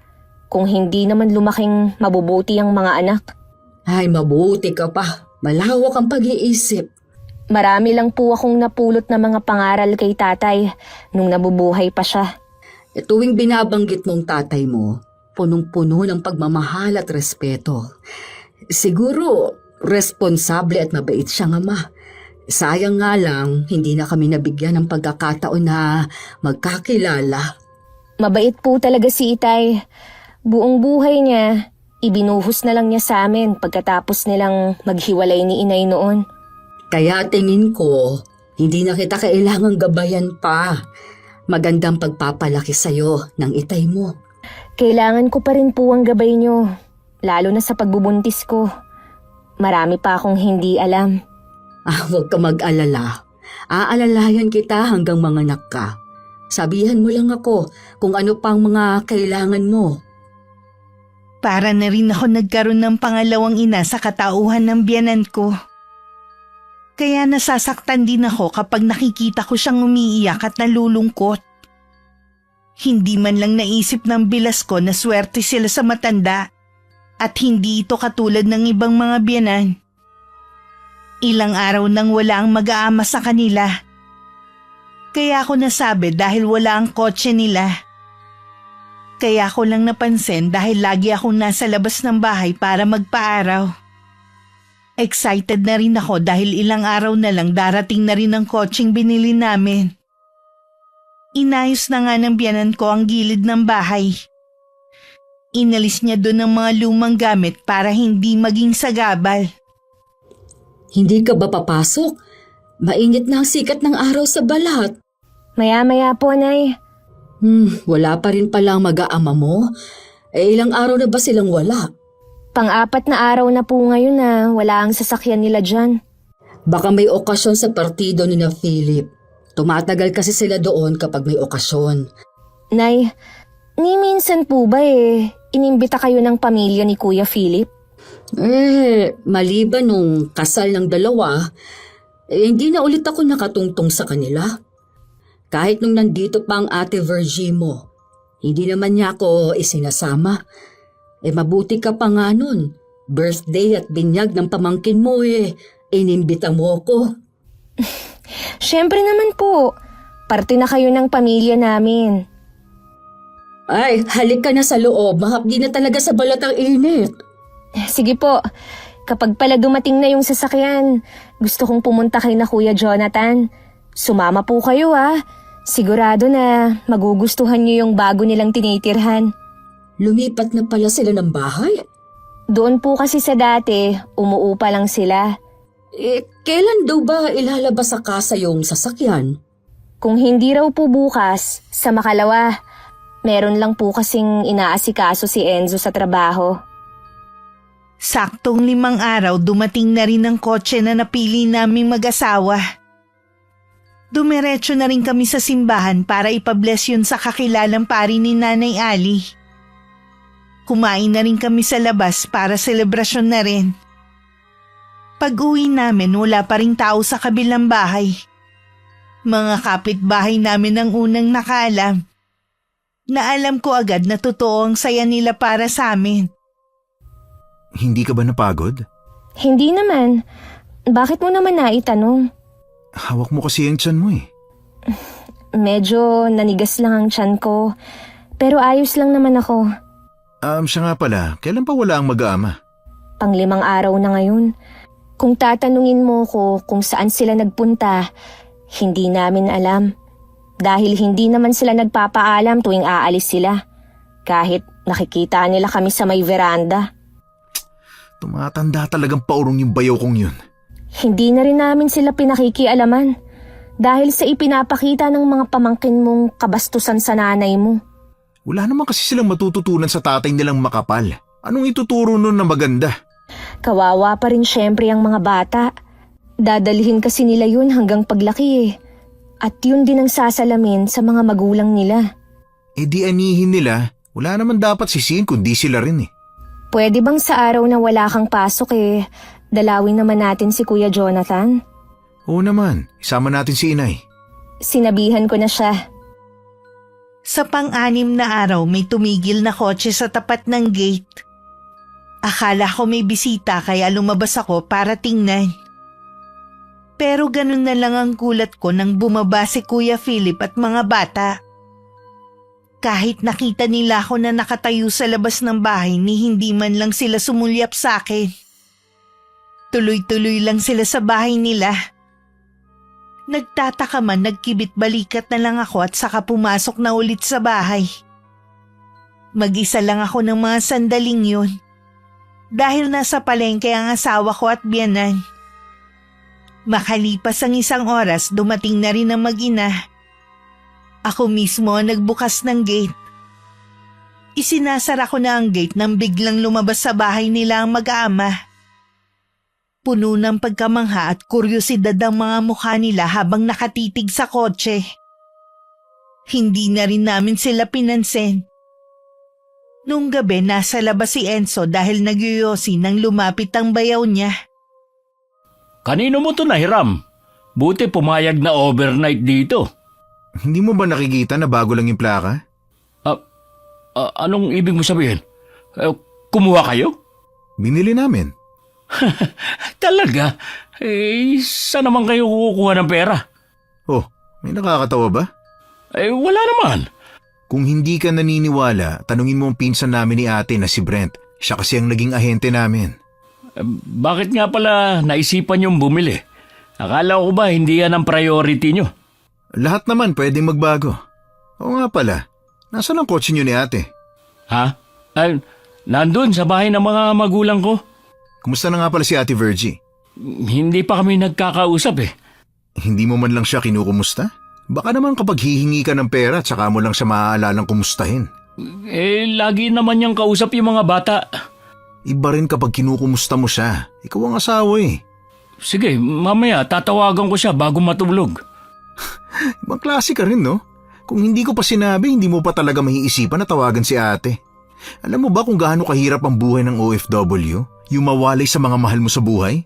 kung hindi naman lumaking mabubuti ang mga anak. Ay, mabuti ka pa. Malawak ang pag-iisip. Marami lang po akong napulot na mga pangaral kay tatay nung nabubuhay pa siya. E tuwing binabanggit mong tatay mo, punong-puno ng pagmamahal at respeto. Siguro, responsable at mabait siyang ama. Sayang nga lang, hindi na kami nabigyan ng pagkakataon na magkakilala. Mabait po talaga si Itay. Buong buhay niya, ibinuhos na lang niya sa amin pagkatapos nilang maghiwalay ni Inay noon. Kaya tingin ko, hindi na kita kailangang gabayan pa. Magandang pagpapalaki sa'yo ng itay mo. Kailangan ko pa rin po ang gabay niyo, lalo na sa pagbubuntis ko. Marami pa akong hindi alam. Huwag ka mag-alala. Aalalayan kita hanggang manganak ka. Sabihan mo lang ako kung ano pang mga kailangan mo. Para na rin ako nagkaroon ng pangalawang ina sa katauhan ng biyanan ko. Kaya nasasaktan din ako kapag nakikita ko siyang umiiyak at nalulungkot. Hindi man lang naisip ng bilas ko na swerte sila sa matanda at hindi ito katulad ng ibang mga biyanan. Ilang araw nang wala ang mag-aama sa kanila. Kaya ako nasabi dahil wala ang kotse nila. Kaya ko lang napansin dahil lagi akong nasa labas ng bahay para magpaaraw. Excited na rin ako dahil ilang araw na lang darating na rin ang kotseng binili namin. Inayos na nga ng biyanan ko ang gilid ng bahay. Inalis niya doon ang mga lumang gamit para hindi maging sagabal. Hindi ka ba papasok? Mainit na ang sikat ng araw sa balat. Maya-maya po, Nay. Wala pa rin pala ang mag-aama mo. Ilang araw na ba silang wala? Pang-4 na araw na po ngayon na wala ang sasakyan nila dyan. Baka may okasyon sa partido ni na Philip. Tumatagal kasi sila doon kapag may okasyon. Nay, ni minsan po ba inimbita kayo ng pamilya ni Kuya Philip? Maliban nung kasal ng dalawa, hindi na ulit ako nakatungtong sa kanila. Kahit nung nandito pa ang ate Virgie mo, hindi naman niya ako isinasama. Mabuti ka pa nga nun. Birthday at binyag ng pamangkin mo inimbita mo ko. Siyempre naman po. Parte na kayo ng pamilya namin. Ay, halik ka na sa loob. Mahapdi na talaga sa balat ang init. Sige po. Kapag pala dumating na yung sasakyan, gusto kong pumunta kay na Kuya Jonathan. Sumama po kayo Sigurado na magugustuhan niyo yung bago nilang tinitirhan. Lumipat na pala sila ng bahay? Doon po kasi sa dati, umuupa lang sila. Kailan daw ba ilalabas sa kasa yung sasakyan? Kung hindi raw po bukas, sa makalawa, meron lang po kasing inaasikaso si Enzo sa trabaho. Saktong 5 araw dumating na rin ang kotse na napili naming mag-asawa. Dumiretso na rin kami sa simbahan para ipabless yun sa kakilalang pari ni Nanay Ali. Kumain na rin kami sa labas para selebrasyon na rin. Pag-uwi namin wala pa rin tao sa kabilang bahay. Mga kapitbahay namin ang unang nakaalam. Naalam ko agad na totoo ang saya nila para sa amin. Hindi ka ba napagod? Hindi naman. Bakit mo naman naitanong? Hawak mo kasi ang tiyan mo Medyo nanigas lang ang tiyan ko. Pero ayos lang naman ako. Siya nga pala, kailan pa wala ang mag-aama? Pang 5 araw na ngayon. Kung tatanungin mo ko kung saan sila nagpunta, hindi namin alam. Dahil hindi naman sila nagpapaalam tuwing aalis sila. Kahit nakikita nila kami sa may veranda. Tumatanda talagang paurong yung bayaw kong yun. Hindi na rin namin sila pinakikialaman. Dahil sa ipinapakita ng mga pamangkin mong kabastusan sa nanay mo. Wala naman kasi silang matututunan sa tatay nilang makapal. Anong ituturo nun na maganda? Kawawa pa rin syempre ang mga bata. Dadalhin kasi nila yun hanggang paglaki At yun din ang sasalamin sa mga magulang nila. Di anihin nila. Wala naman dapat sisihin kundi sila rin Pwede bang sa araw na wala kang pasok dalawin naman natin si Kuya Jonathan? Oo naman, isama natin si Inay. Sinabihan ko na siya. Sa pang-6 na araw may tumigil na kotse sa tapat ng gate. Akala ko may bisita kaya lumabas ako para tingnan. Pero ganun na lang ang gulat ko nang bumaba si Kuya Philip at mga bata. Kahit nakita nila ako na nakatayo sa labas ng bahay ni hindi man lang sila sumulyap sa akin. Tuloy-tuloy lang sila sa bahay nila. Nagtataka man nagkibit balikat na lang ako at saka pumasok na ulit sa bahay. Mag-isa lang ako ng mga sandaling yun. Dahil nasa palengke ang asawa ko at biyanan. Makalipas ang 1 oras, dumating na rin ang mag-ina. Ako mismo ang nagbukas ng gate. Isinasara ko na ang gate nang biglang lumabas sa bahay nila ang mag-aama. Puno ng pagkamangha at kuryosidad ang mga mukha nila habang nakatitig sa kotse. Hindi na rin namin sila pinansin. Noong gabi, nasa labas si Enzo dahil nagyuyosi nang lumapit ang bayaw niya. Kanino mo to nahiram? Buti pumayag na overnight dito. Hindi mo ba nakikita na bago lang yung plaka? Anong ibig mo sabihin? Kumuha kayo? Binili namin. Talaga? Saan naman kayo kukuha ng pera? Oh, may nakakatawa ba? Wala naman. Kung hindi ka naniniwala, tanungin mo ang pinsan namin ni ate na si Brent. Siya kasi ang naging ahente namin. Bakit nga pala naisipan niyong bumili? Akala ko ba hindi yan ang priority niyo? Lahat naman pwedeng magbago. Oo nga pala, nasaan ang kotse niyo ni ate? Ha? Nandun sa bahay ng mga magulang ko. Kumusta na nga pala si ate Virgie? Hindi pa kami nagkakausap eh. Hindi mo man lang siya kinukumusta? Baka naman kapag hihingi ka ng pera, tsaka mo lang siya maaalalang kumustahin. Lagi naman niyang kausap yung mga bata. Iba rin kapag kinukumusta mo siya. Ikaw ang asawa eh. Sige, mamaya tatawagan ko siya bago matulog. Ibang klase ka rin, no? Kung hindi ko pa sinabi, hindi mo pa talaga maiisipan na tawagan si ate. Alam mo ba kung gaano kahirap ang buhay ng OFW? Yung mawalay sa mga mahal mo sa buhay?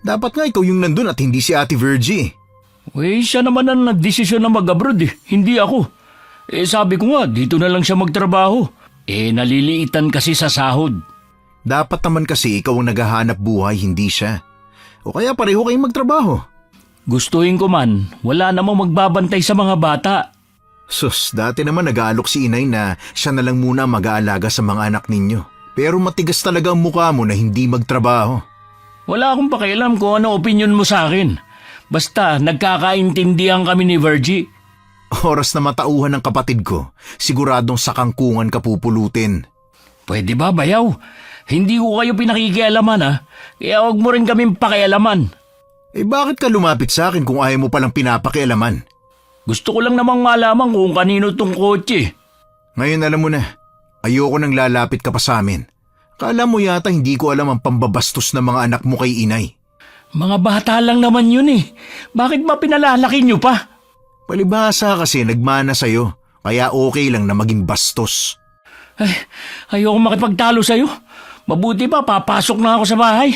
Dapat nga ikaw yung nandun at hindi si ate Virgie. Siya naman ang nagdesisyon na mag-abroad eh, hindi ako. Sabi ko nga, dito na lang siya magtrabaho. Naliliitan kasi sa sahod. Dapat naman kasi ikaw ang naghahanap buhay, hindi siya. O kaya pareho kayong magtrabaho. Gustuin ko man, wala namang magbabantay sa mga bata. Sus, dati naman nag-aalok si inay na siya na lang muna mag-aalaga sa mga anak ninyo. Pero matigas talaga ang mukha mo na hindi magtrabaho. Wala akong pakialam kung ano opinion mo sa akin. Basta nagkakaintindihan kami ni Virgie. Oras na matauhan ng kapatid ko, siguradong sa kangkungan ka pupulutin. Pwede ba, bayaw? Hindi ko kayo pinakikialaman ha, kaya huwag mo rin kaming pakialaman. Bakit ka lumapit sa akin kung ayaw mo palang pinapakialaman? Gusto ko lang namang malaman kung kanino tong kotse. Ngayon alam mo na, ayoko nang lalapit ka pa sa amin. Kala mo yata hindi ko alam ang pambabastos ng mga anak mo kay inay. Mga bata lang naman yun eh. Bakit ba pinalalaki niyo pa? Palibhasa kasi nagmana sa'yo, kaya okay lang na maging bastos. Ayoko makipagtalo sa'yo. Mabuti pa, papasok na ako sa bahay.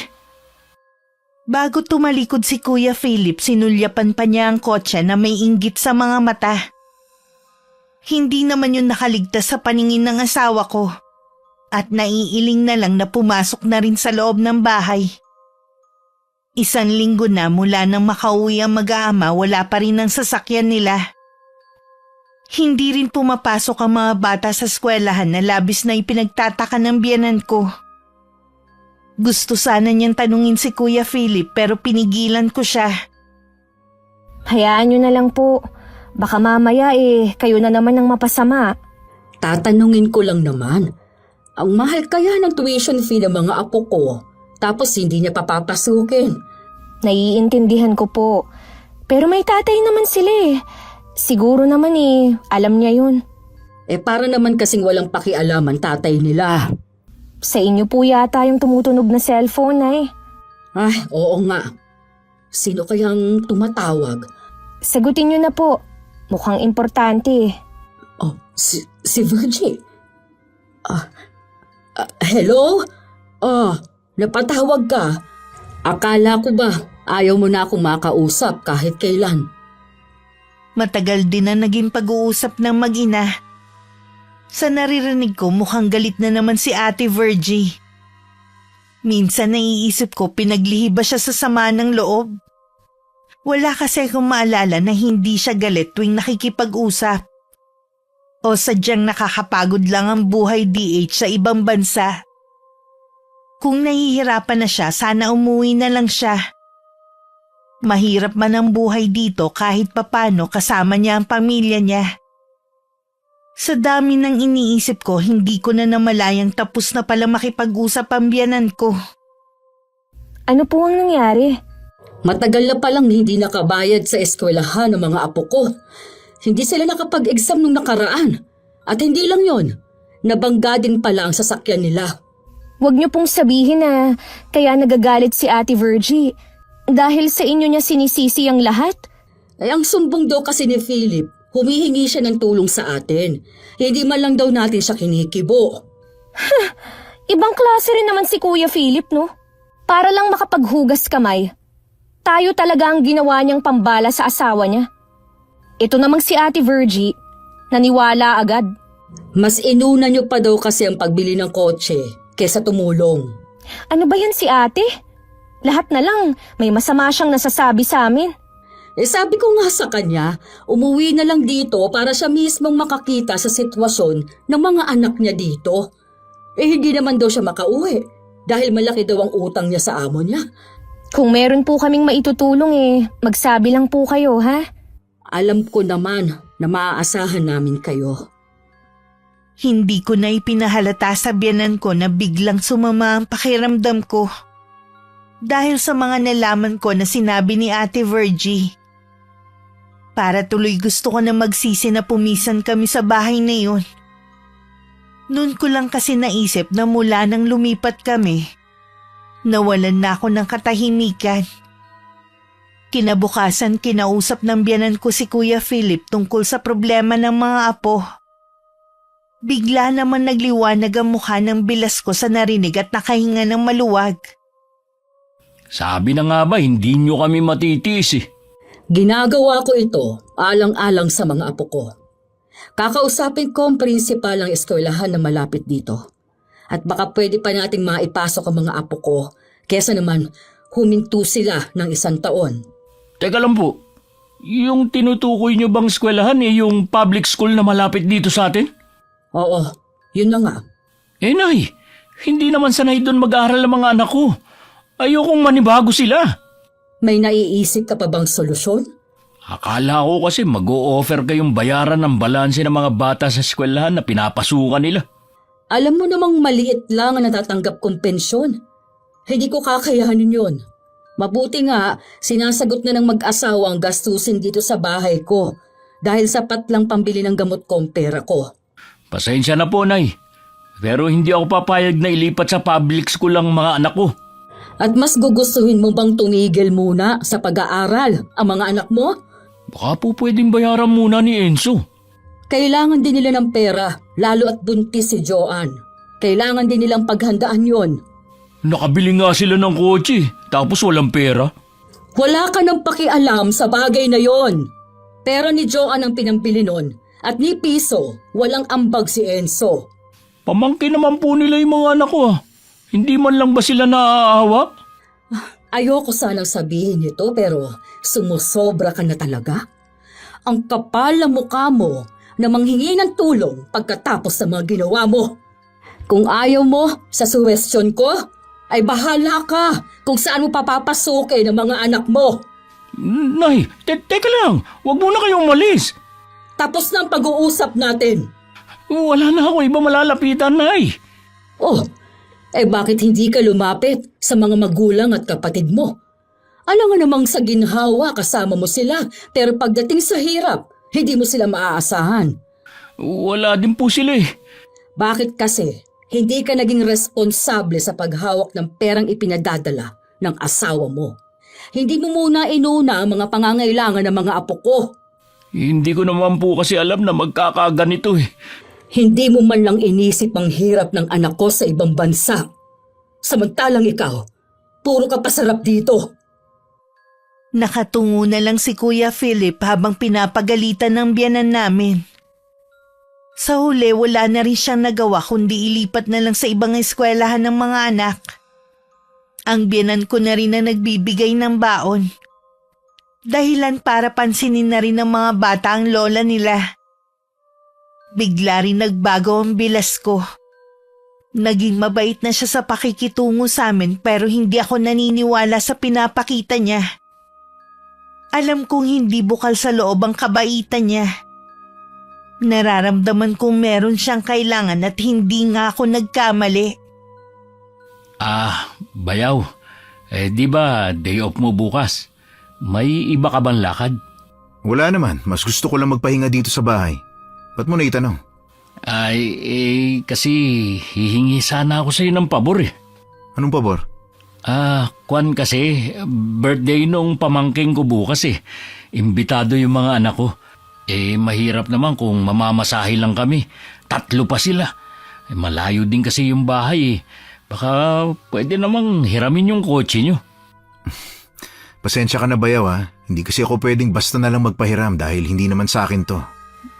Bago tumalikod si Kuya Philip, sinulyapan pa niya ang kotse na may inggit sa mga mata. Hindi naman yun nakaligtas sa paningin ng asawa ko. At naiiling na lang na pumasok na rin sa loob ng bahay. 1 linggo na mula nang makauwi ang mag-aama, wala pa rin ang sasakyan nila. Hindi rin pumapasok ang mga bata sa eskwelahan na labis na ipinagtataka ng biyanan ko. Gusto sana niyang tanungin si Kuya Philip pero pinigilan ko siya. Hayaan nyo na lang po. Baka mamaya kayo na naman ang mapasama. Tatanungin ko lang naman. Ang mahal kaya ng tuition fee ng mga apo ko, tapos hindi niya papapasukin. Naiintindihan ko po. Pero may tatay naman sila eh. Siguro naman alam niya yun. Para naman kasing walang pakialam ang tatay nila. Sa inyo po yata yung tumutunog na cellphone Oo nga. Sino kayang tumatawag? Sagutin niyo na po. Mukhang importante. Oh, si Virgie. Hello? Napatawag ka. Akala ko ba ayaw mo na akong makausap kahit kailan? Matagal din na naging pag-uusap ng mag-ina. Sa naririnig ko, mukhang galit na naman si Ate Virgie. Minsan naiisip ko pinaglihi ba siya sa sama ng loob. Wala kasi akong maalala na hindi siya galit tuwing nakikipag-usap. O sadyang nakakapagod lang ang buhay DH sa ibang bansa. Kung nahihirapan na siya, sana umuwi na lang siya. Mahirap man ang buhay dito kahit papano kasama niya ang pamilya niya. Sa dami ng iniisip ko, hindi ko na namalayang tapos na pala makipag-usap ang biyanan ko. Ano po ang nangyari? Matagal na palang hindi nakabayad sa eskwelahan ng mga apo ko. Hindi sila nakapag-exam nung nakaraan. At hindi lang yon, nabangga din pala ang sasakyan nila. Huwag niyo pong sabihin na kaya nagagalit si Ate Virgie. Dahil sa inyo niya sinisisi ang lahat. Ay ang sumbong daw kasi ni Philip, humihingi siya ng tulong sa atin. Hindi man lang daw natin siya kinikibo. Ibang klase rin naman si Kuya Philip, no? Para lang makapaghugas kamay. Tayo talaga ang ginawa niyang pambala sa asawa niya. Ito namang si Ate Virgie, naniwala agad. Mas inuna niyo pa daw kasi ang pagbili ng kotse kesa tumulong. Ano ba yan si ate? Lahat na lang, may masama siyang nasasabi sa amin. Sabi ko nga sa kanya, umuwi na lang dito para siya mismong makakita sa sitwasyon ng mga anak niya dito. Hindi naman daw siya makauwi dahil malaki daw ang utang niya sa amo niya. Kung meron po kaming maitutulong magsabi lang po kayo, ha? Alam ko naman na maaasahan namin kayo. Hindi ko na ipinahalata sa biyanan ko na biglang sumama ang pakiramdam ko. Dahil sa mga nalaman ko na sinabi ni Ate Virgie. Para tuloy gusto ko na magsisi na pumisan kami sa bahay na yun. Noon ko lang kasi naisip na mula nang lumipat kami, nawalan na ako ng katahimikan. Kinabukasan kinausap ng biyanan ko si Kuya Philip tungkol sa problema ng mga apo. Bigla naman nagliwanag ang mukha ng bilas ko sa narinig at nakahinga ng maluwag. Sabi na nga ba, hindi nyo kami matitiis eh. Ginagawa ko ito alang-alang sa mga apo ko. Kakausapin ko ang prinsipal ng eskwelahan na malapit dito. At baka pwede pa nating maipasok ang mga apo ko kesa naman huminto sila ng 1 taon. Teka lang po, yung tinutukoy nyo bang eskwelahan yung public school na malapit dito sa atin? Oo, yun na nga. Nay, hindi naman sanay doon mag-aaral ang mga anak ko. Ayokong manibago sila. May naiisip ka pa bang solusyon? Akala ko kasi mag-o-offer kayong bayaran ng balanse ng mga bata sa eskwelahan na pinapasukan nila. Alam mo namang maliit lang ang natatanggap kong pensyon. Hindi ko kakayahanin yun. Mabuti nga, sinasagot na ng mag-asawa ang gastusin dito sa bahay ko dahil sapat lang pambili ng gamot ko ang pera ko. Pasensya na po, Nay. Pero hindi ako papayag na ilipat sa public school ang mga anak ko. At mas gugustuhin mo bang tumigil muna sa pag-aaral ang mga anak mo? Baka po pwedeng bayaran muna ni Enzo. Kailangan din nila ng pera, lalo at buntis si Joanne. Kailangan din nilang paghandaan yon. Nakabili nga sila ng kotse, tapos walang pera. Wala ka nang pakialam sa bagay na yon. Pera ni Joanne ang pinambili nun, at ni Piso, walang ambag si Enzo. Pamangkin naman po nila yung mga anak ko. Hindi man lang ba sila naaawa? Ayoko sanang sabihin ito pero sumusobra ka na talaga. Ang kapal ng mukha mo na manghingi ng tulong pagkatapos sa mga ginawa mo. Kung ayaw mo sa suwestyon ko, ay bahala ka kung saan mo papapasukin ang mga anak mo. Nay, teka lang. Huwag muna kayong umalis. Tapos na ang pag-uusap natin. Wala na ako iba malalapitan, Nay. Oh, bakit hindi ka lumapit sa mga magulang at kapatid mo? Alam nga namang sa ginhawa kasama mo sila, pero pagdating sa hirap, hindi mo sila maaasahan. Wala din po sila eh. Bakit kasi hindi ka naging responsable sa paghawak ng perang ipinadadala ng asawa mo? Hindi mo muna inuna ang mga pangangailangan ng mga apo ko. Hindi ko naman po kasi alam na magkakaganito eh. Hindi mo man lang inisip ang hirap ng anak ko sa ibang bansa. Samantalang ikaw, puro ka pasarap dito. Nakatungo na lang si Kuya Philip habang pinapagalitan ng biyanan namin. Sa huli, wala na rin siyang nagawa kundi ilipat na lang sa ibang eskwelahan ng mga anak. Ang biyanan ko na rin na nagbibigay ng baon. Dahilan para pansinin na rin ng mga bata ang lola nila. Bigla rin nagbago ang bilas ko. Naging mabait na siya sa pakikitungo sa amin pero hindi ako naniniwala sa pinapakita niya. Alam kong hindi bukal sa loob ang kabaitan niya. Nararamdaman kong meron siyang kailangan at hindi nga ako nagkamali. Bayaw. Di ba day off mo bukas? May iba ka bang lakad? Wala naman, mas gusto ko lang magpahinga dito sa bahay. Ba't mo naitanong? Kasi hihingi sana ako sa'yo ng pabor eh. Anong pabor? Kwan kasi, birthday nung pamangking ko bukas eh. Imbitado yung mga anak ko. Mahirap naman kung mamamasahe lang kami. 3 pa sila. Malayo din kasi yung bahay eh. Baka pwede namang hiramin yung kotse nyo. Pasensya ka na Bayaw ha. Hindi kasi ako pwedeng basta na lang magpahiram dahil hindi naman sa akin to.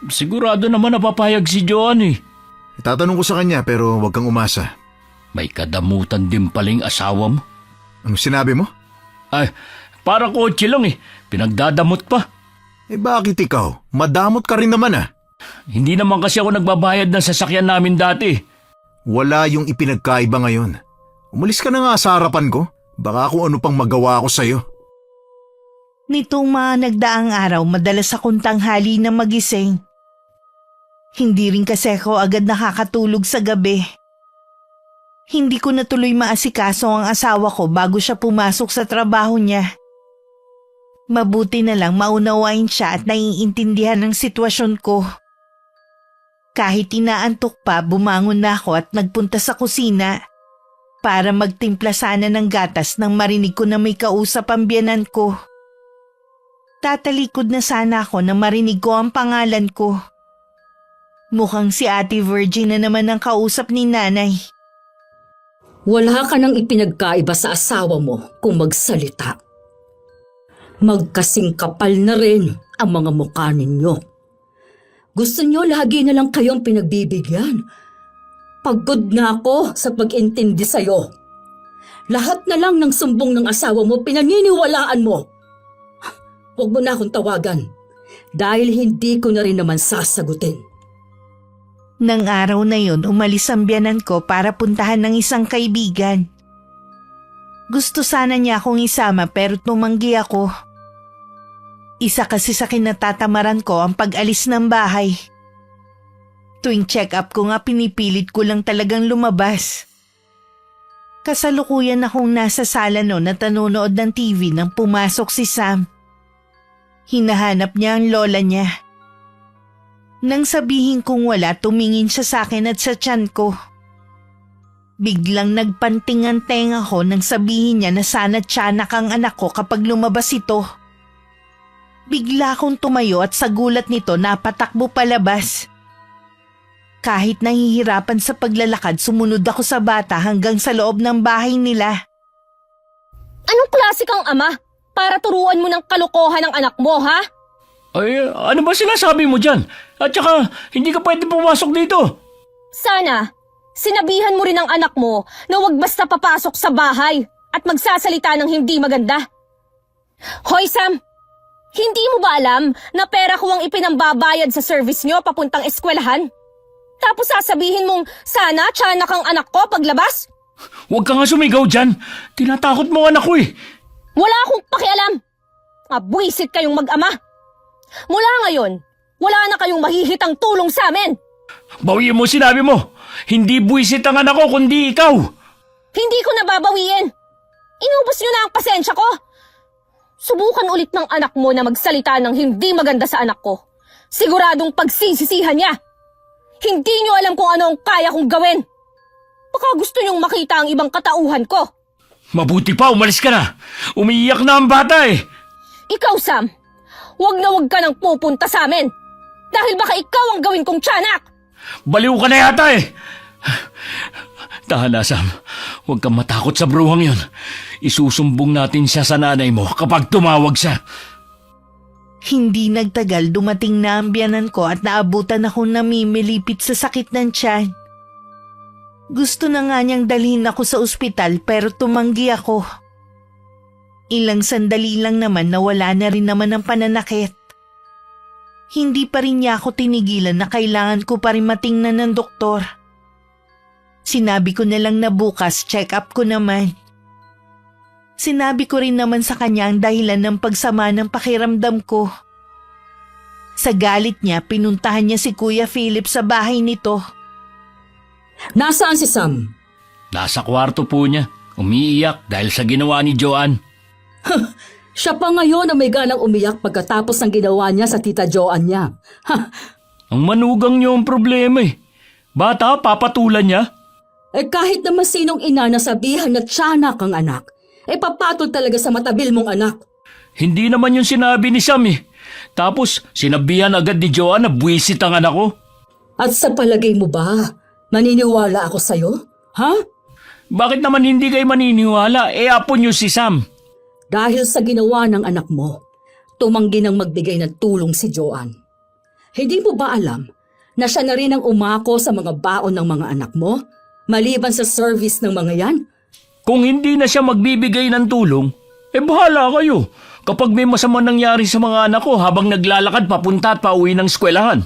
Sigurado naman napapayag si Joan eh. Itatanong ko sa kanya pero huwag kang umasa. May kadamutan din paling asawa mo. Anong sinabi mo? Para kotse lang eh. Pinagdadamot pa. Bakit ikaw? Madamot ka rin naman ah. Hindi naman kasi ako nagbabayad ng sasakyan namin dati. Wala yung ipinagkaiba ngayon. Umalis ka na nga sa harapan ko. Baka kung ano pang magawa ko sa'yo. Nitong mga nagdaang araw, madalas akong tanghali na magising. Hindi rin kasi ako agad nakakatulog sa gabi. Hindi ko natuloy maasikaso ang asawa ko bago siya pumasok sa trabaho niya. Mabuti na lang maunawain siya at naiintindihan ang sitwasyon ko. Kahit inaantok pa, bumangon na ako at nagpunta sa kusina para magtimpla sana ng gatas nang marinig ko na may kausap ang biyanan ko. Tatalikod na sana ako nang marinig ko ang pangalan ko. Mukhang si Ate Virgin na naman ang kausap ni Nanay. Wala ka nang ipinagkaiba sa asawa mo kung magsalita. Magkasing kapal na rin ang mga mukha ninyo. Gusto nyo lagi na lang kayong pinagbibigyan. Pagod na ako sa pag-intindi sa'yo. Lahat na lang ng sumbong ng asawa mo pinaniniwalaan mo. Huwag mo na akong tawagan dahil hindi ko na rin naman sasagutin. Nang araw na yon, umalis ang biyanan ko para puntahan ng isang kaibigan. Gusto sana niya akong isama pero tumanggi ako. Isa kasi sa kinatatamaran ko ang pag-alis ng bahay. Tuwing check-up ko nga pinipilit ko lang talagang lumabas. Kasalukuyan akong nasa sala noon at nanonood ng TV nang pumasok si Sam. Hinahanap niya ang lola niya. Nang sabihin kong wala, tumingin siya sa akin at sa tiyan ko. Biglang nagpanting ang tenga ko nang sabihin niya na sana tiyanak ang anak ko kapag lumabas ito. Bigla akong tumayo at sa gulat nito napatakbo palabas. Kahit nahihirapan sa paglalakad, sumunod ako sa bata hanggang sa loob ng bahay nila. Anong klase kang ama para turuan mo ng kalokohan ng anak mo, ha? Ano ba sinasabi mo dyan? At saka, hindi ka pwede pumasok dito. Sana, sinabihan mo rin ang anak mo na huwag basta papasok sa bahay at magsasalita ng hindi maganda. Hoy Sam, hindi mo ba alam na pera ko ang ipinambabayad sa service nyo papuntang eskwelahan? Tapos sasabihin mong, sana tiyanak ang anak ko paglabas? Huwag ka nga sumigaw dyan. Tinatakot mo ang anak ko eh. Wala akong pakialam. Abwisit kayong mag-ama. Mula ngayon, wala na kayong mahihitang tulong sa amin. Bawiin mo sinabi mo. Hindi buwisit ang anak ko kundi ikaw. Hindi ko nababawiin. Inubos nyo na ang pasensya ko. Subukan ulit ng anak mo na magsalita ng hindi maganda sa anak ko. Siguradong pagsisisihan niya. Hindi nyo alam kung ano ang kaya kong gawin. Baka gusto nyong makita ang ibang katauhan ko. Mabuti pa, umalis ka na. Umiiyak na ang bata eh. Ikaw, Sam, wag ka nang pupunta sa amin. Dahil baka ikaw ang gawin kong tiyanak. Baliw ka na yata eh. Tahan na, Sam. Huwag kang matakot sa bruhang yun. Isusumbong natin siya sa nanay mo kapag tumawag siya. Hindi nagtagal, dumating na ang biyanan ko at naabutan akong namimilipit sa sakit ng tiyan. Gusto na nga niyang dalhin ako sa ospital pero tumanggi ako. Ilang sandali lang naman na wala na rin naman ang pananakit. Hindi pa rin niya ako tinigilan na kailangan ko pa rin matingnan ng doktor. Sinabi ko na lang na bukas check up ko naman. Sinabi ko rin naman sa kanya ang dahilan ng pagsama ng pakiramdam ko. Sa galit niya, pinuntahan niya si Kuya Philip sa bahay nito. Nasaan si Sam? Nasa kwarto po niya. Umiiyak dahil sa ginawa ni Joanne. Siya pa ngayon ang may ganang umiyak pagkatapos ng ginawa niya sa tita Joanne niya. Ang manugang niyo ang problema eh. Bata, papatulan niya. Kahit naman sinong ina na sabihan na tiyanak ang anak, papatol talaga sa matabil mong anak. Hindi naman yung sinabi ni Sam eh. Tapos sinabihan agad ni Joanne na buwisit ang anak ko. At sa palagay mo ba, maniniwala ako sa'yo? Ha? Bakit naman hindi kayo maniniwala? Apo niyo si Sam. Dahil sa ginawa ng anak mo, tumanggi ng magbigay ng tulong si Joanne. Hindi mo ba alam na siya na rin ang umako sa mga baon ng mga anak mo, maliban sa service ng mga yan? Kung hindi na siya magbibigay ng tulong, bahala kayo. Kapag may masama nangyari sa mga anak ko habang naglalakad papunta at pauwi ng eskwelahan,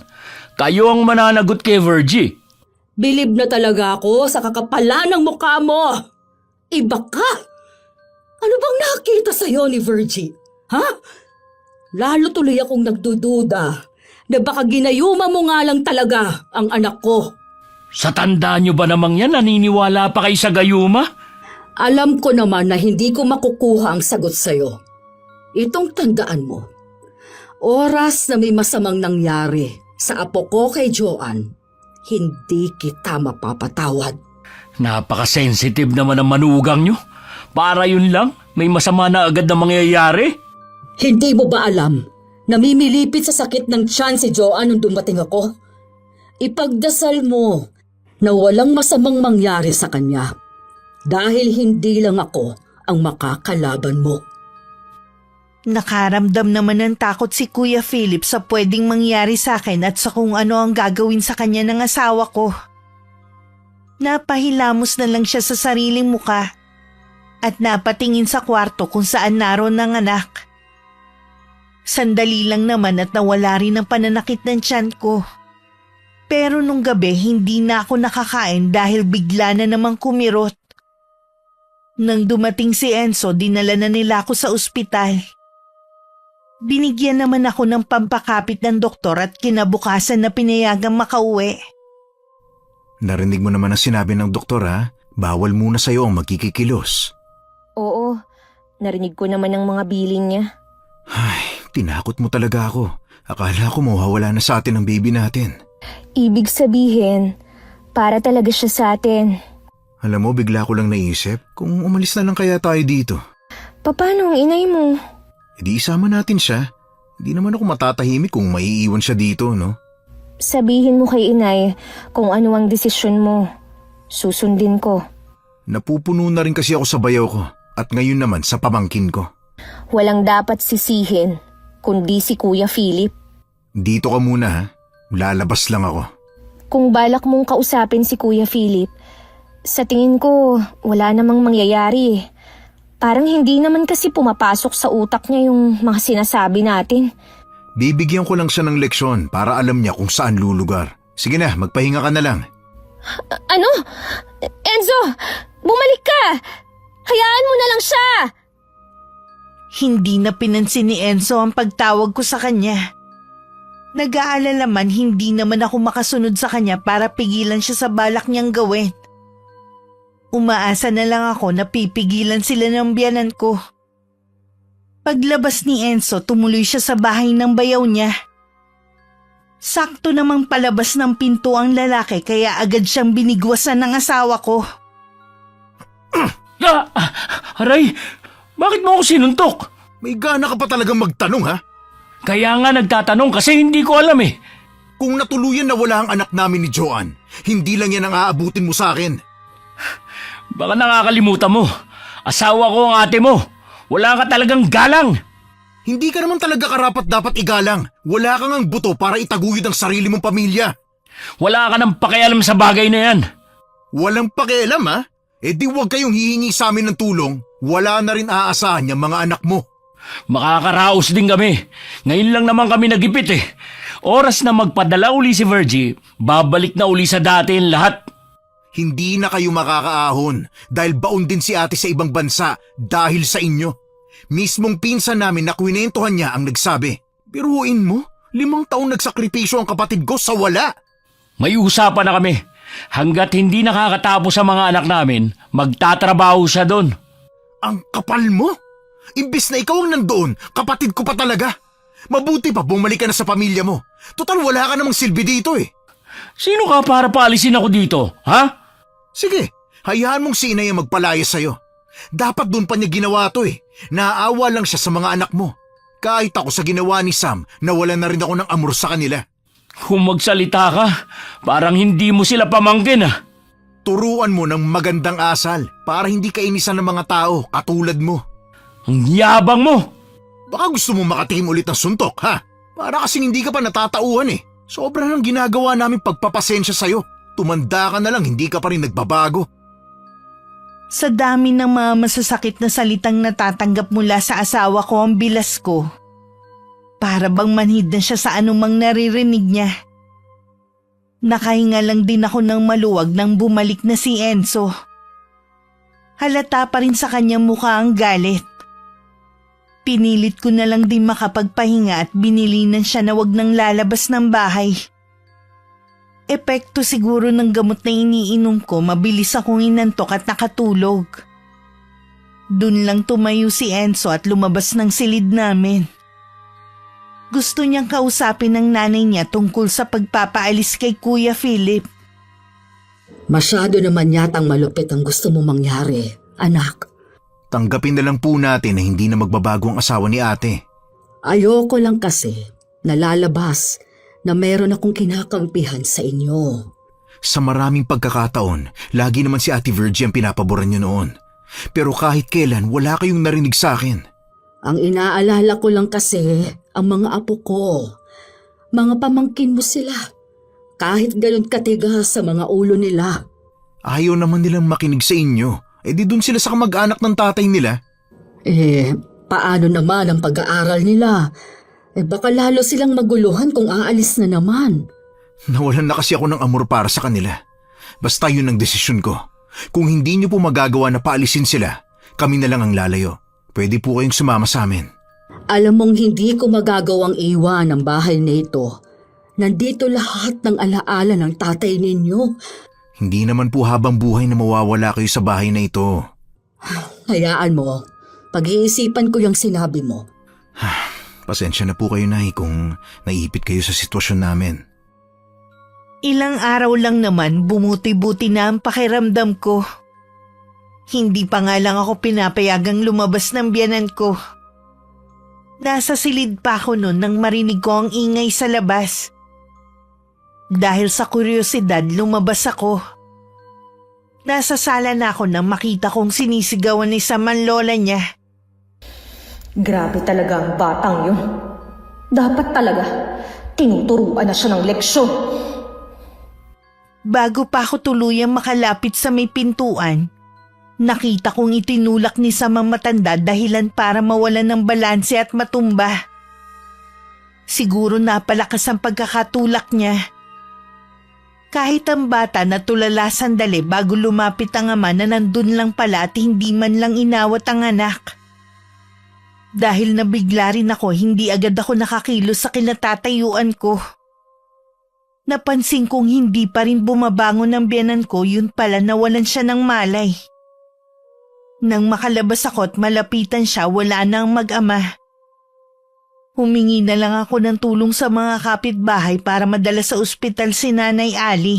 kayo ang mananagot kay Virgie. Bilib na talaga ako sa kakapalan ng mukha mo. Iba ka. Ano bang nakita sa'yo ni Virgie? Ha? Lalo tuloy akong nagdududa na baka ginayuma mo nga lang talaga ang anak ko. Sa tanda niyo ba namang yan, naniniwala pa kayo sa gayuma? Alam ko naman na hindi ko makukuha ang sagot sa'yo. Itong tandaan mo, oras na may masamang nangyari sa apo ko kay Joanne, hindi kita mapapatawad. Napaka-sensitive naman ang manugang niyo. Para yun lang, may masama na agad na mangyayari. Hindi mo ba alam, namimilipit sa sakit ng tiyan si Joanne nung dumating ako? Ipagdasal mo na walang masamang mangyari sa kanya dahil hindi lang ako ang makakalaban mo. Nakaramdam naman ng takot si Kuya Philip sa pwedeng mangyari sa akin at sa kung ano ang gagawin sa kanya ng asawa ko. Napahilamos na lang siya sa sariling muka at napatingin sa kwarto kung saan naroon ng anak. Sandali lang naman at nawala rin ang pananakit ng tiyan ko. Pero nung gabi hindi na ako nakakain dahil bigla na namang kumirot. Nang dumating si Enzo, dinala na nila ako sa ospital. Binigyan naman ako ng pampakapit ng doktor at kinabukasan na pinayagang makauwi. Narinig mo naman ang sinabi ng doktor ha? Bawal muna sa'yo ang magkikikilos. Oo, narinig ko naman ang mga bilin niya. Ay, tinakot mo talaga ako. Akala ko mawawala na sa atin ang baby natin. Ibig sabihin, para talaga siya sa atin. Alam mo, bigla ko lang naisip kung umalis na lang kaya tayo dito. Paano ang inay mo? Di isama natin siya. Hindi naman ako matatahimik kung maiiwan siya dito, no? Sabihin mo kay inay kung ano ang desisyon mo. Susundin ko. Napupuno na rin kasi ako sa bayaw ko at ngayon naman sa pamangkin ko. Walang dapat sisihin, kundi si Kuya Philip. Dito ka muna ha. Lalabas lang ako. Kung balak mong kausapin si Kuya Philip, sa tingin ko wala namang mangyayari eh. Parang hindi naman kasi pumapasok sa utak niya yung mga sinasabi natin. Bibigyan ko lang siya ng leksyon para alam niya kung saan lulugar. Sige na, magpahinga ka na lang. Ano? Enzo, bumalik ka! Hayaan mo na lang siya! Hindi na pinansin ni Enzo ang pagtawag ko sa kanya. Nag-aalala man hindi naman ako makasunod sa kanya para pigilan siya sa balak niyang gawin. Umaasa na lang ako na pipigilan sila ng biyanan ko. Paglabas ni Enzo, tumuloy siya sa bahay ng bayaw niya. Sakto namang palabas ng pinto ang lalaki kaya agad siyang binigwasan ng asawa ko. Aray, bakit mo ako sinuntok? May gana ka pa talagang magtanong ha? Kaya nga nagtatanong kasi hindi ko alam eh. Kung natuluyan na wala ang anak namin ni Joanne, hindi lang yan ang aabutin mo sa akin. Baka nakakalimutan mo. Asawa ko ang ate mo. Wala ka talagang galang. Hindi ka naman talaga karapat dapat igalang. Wala kang ang buto para itaguyod ang sarili mong pamilya. Wala ka nang pakialam sa bagay na yan. Walang pakialam ha? Di huwag kayong hihingi sa amin ng tulong. Wala na rin aasahan yung mga anak mo. Makakaraos din kami. Ngayon lang naman kami nagipit eh. Oras na magpadala uli si Virgie, babalik na uli sa dati ang lahat. Hindi na kayo makakaahon dahil baon din si ate sa ibang bansa dahil sa inyo. Mismong pinsan namin na kwinentohan niya ang nagsabi. Biruin mo, 5 taon nagsakripisyo ang kapatid ko sa wala. May usapan na kami. Hanggat hindi nakakatapos sa mga anak namin, magtatrabaho siya doon. Ang kapal mo? Imbis na ikaw ang nandoon, kapatid ko pa talaga. Mabuti pa bumalik ka na sa pamilya mo. Total wala ka namang silbi dito eh. Sino ka para paalisin ako dito, ha? Sige, hayaan mong si inay ang magpalaya sa'yo. Dapat doon pa niya ginawa to eh. Naaawa lang siya sa mga anak mo. Kahit ako sa ginawa ni Sam, nawalan na rin ako ng amor sa kanila. Kung magsalita ka, parang hindi mo sila pamangkin ah. Turuan mo ng magandang asal para hindi ka inisan ng mga tao katulad mo. Ang yabang mo! Baka gusto mo makatingin ulit ng suntok, ha? Para kasing hindi ka pa natatauhan eh. Sobra nang ginagawa namin pagpapasensya sa'yo. Tumanda ka na lang, hindi ka pa rin nagbabago. Sa dami ng mga masasakit na salitang natatanggap mula sa asawa ko ang bilas ko. Para bang manhid na siya sa anumang naririnig niya. Nakahinga lang din ako ng maluwag nang bumalik na si Enzo. Halata pa rin sa kanyang mukha ang galit. Pinilit ko na lang din makapagpahinga at binilinan siya na wag nang lalabas ng bahay. Epekto siguro ng gamot na iniinom ko, mabilis akong inantok at nakatulog. Dun lang tumayo si Enzo at lumabas ng silid namin. Gusto niyang kausapin ng nanay niya tungkol sa pagpapaalis kay Kuya Philip. Masyado naman yatang malupit ang gusto mo mangyari, anak. Tanggapin na lang po natin na hindi na magbabago ang asawa ni ate. Ayoko lang kasi nalalabas na meron akong kinakampihan sa inyo. Sa maraming pagkakataon, lagi naman si Ate Virgie ang pinapaboran niyo noon. Pero kahit kailan, wala kayong narinig sa akin. Ang inaalala ko lang kasi ang mga apo ko. Mga pamangkin mo sila. Kahit ganun katigas sa mga ulo nila. Ayaw naman nilang makinig sa inyo. Eh di dun sila sa kamag-anak ng tatay nila. Paano naman ang pag-aaral nila? Baka lalo silang maguluhan kung aalis na naman. Nawalan na kasi ako ng amor para sa kanila. Basta yun ang desisyon ko. Kung hindi niyo po magagawa na paalisin sila, kami na lang ang lalayo. Pwede po kayong sumama sa amin. Alam mong hindi ko magagawang iwan ang bahay na ito. Nandito lahat ng alaala ng tatay ninyo. Hindi naman po habang buhay na mawawala kayo sa bahay na ito. Hayaan mo. Pag-iisipan ko yung sinabi mo. Pasensya na po kayo, Nay, kung naiipit kayo sa sitwasyon namin. Ilang araw lang naman bumuti-buti na ang pakiramdam ko. Hindi pa nga lang ako pinapayagang lumabas ng biyanan ko. Nasa silid pa ako noon nang marinig ko ang ingay sa labas. Dahil sa kuryosidad, lumabas ako. Nasa sala na ako nang makita kong sinisigawan ni Sam ang lola niya. Grabe talaga ang batang yun. Dapat talaga, tinuturuan na siya ng leksyon. Bago pa ako tuluyang makalapit sa may pintuan, nakita kong itinulak ni Sam ang matanda dahilan para mawalan ng balanse at matumba. Siguro napalakas ang pagkakatulak niya. Kahit ang bata natulala sandali bago lumapit ang ama na nandun lang pala at hindi man lang inawat ang anak. Dahil nabigla rin ako, hindi agad ako nakakilos sa kinatatayuan ko. Napansin kong hindi pa rin bumabangon ang biyanan ko, yun pala nawalan siya ng malay. Nang makalabas ako at malapitan siya, wala na ang mag-ama. Humingi na lang ako ng tulong sa mga kapitbahay para madala sa ospital si Nanay Ali.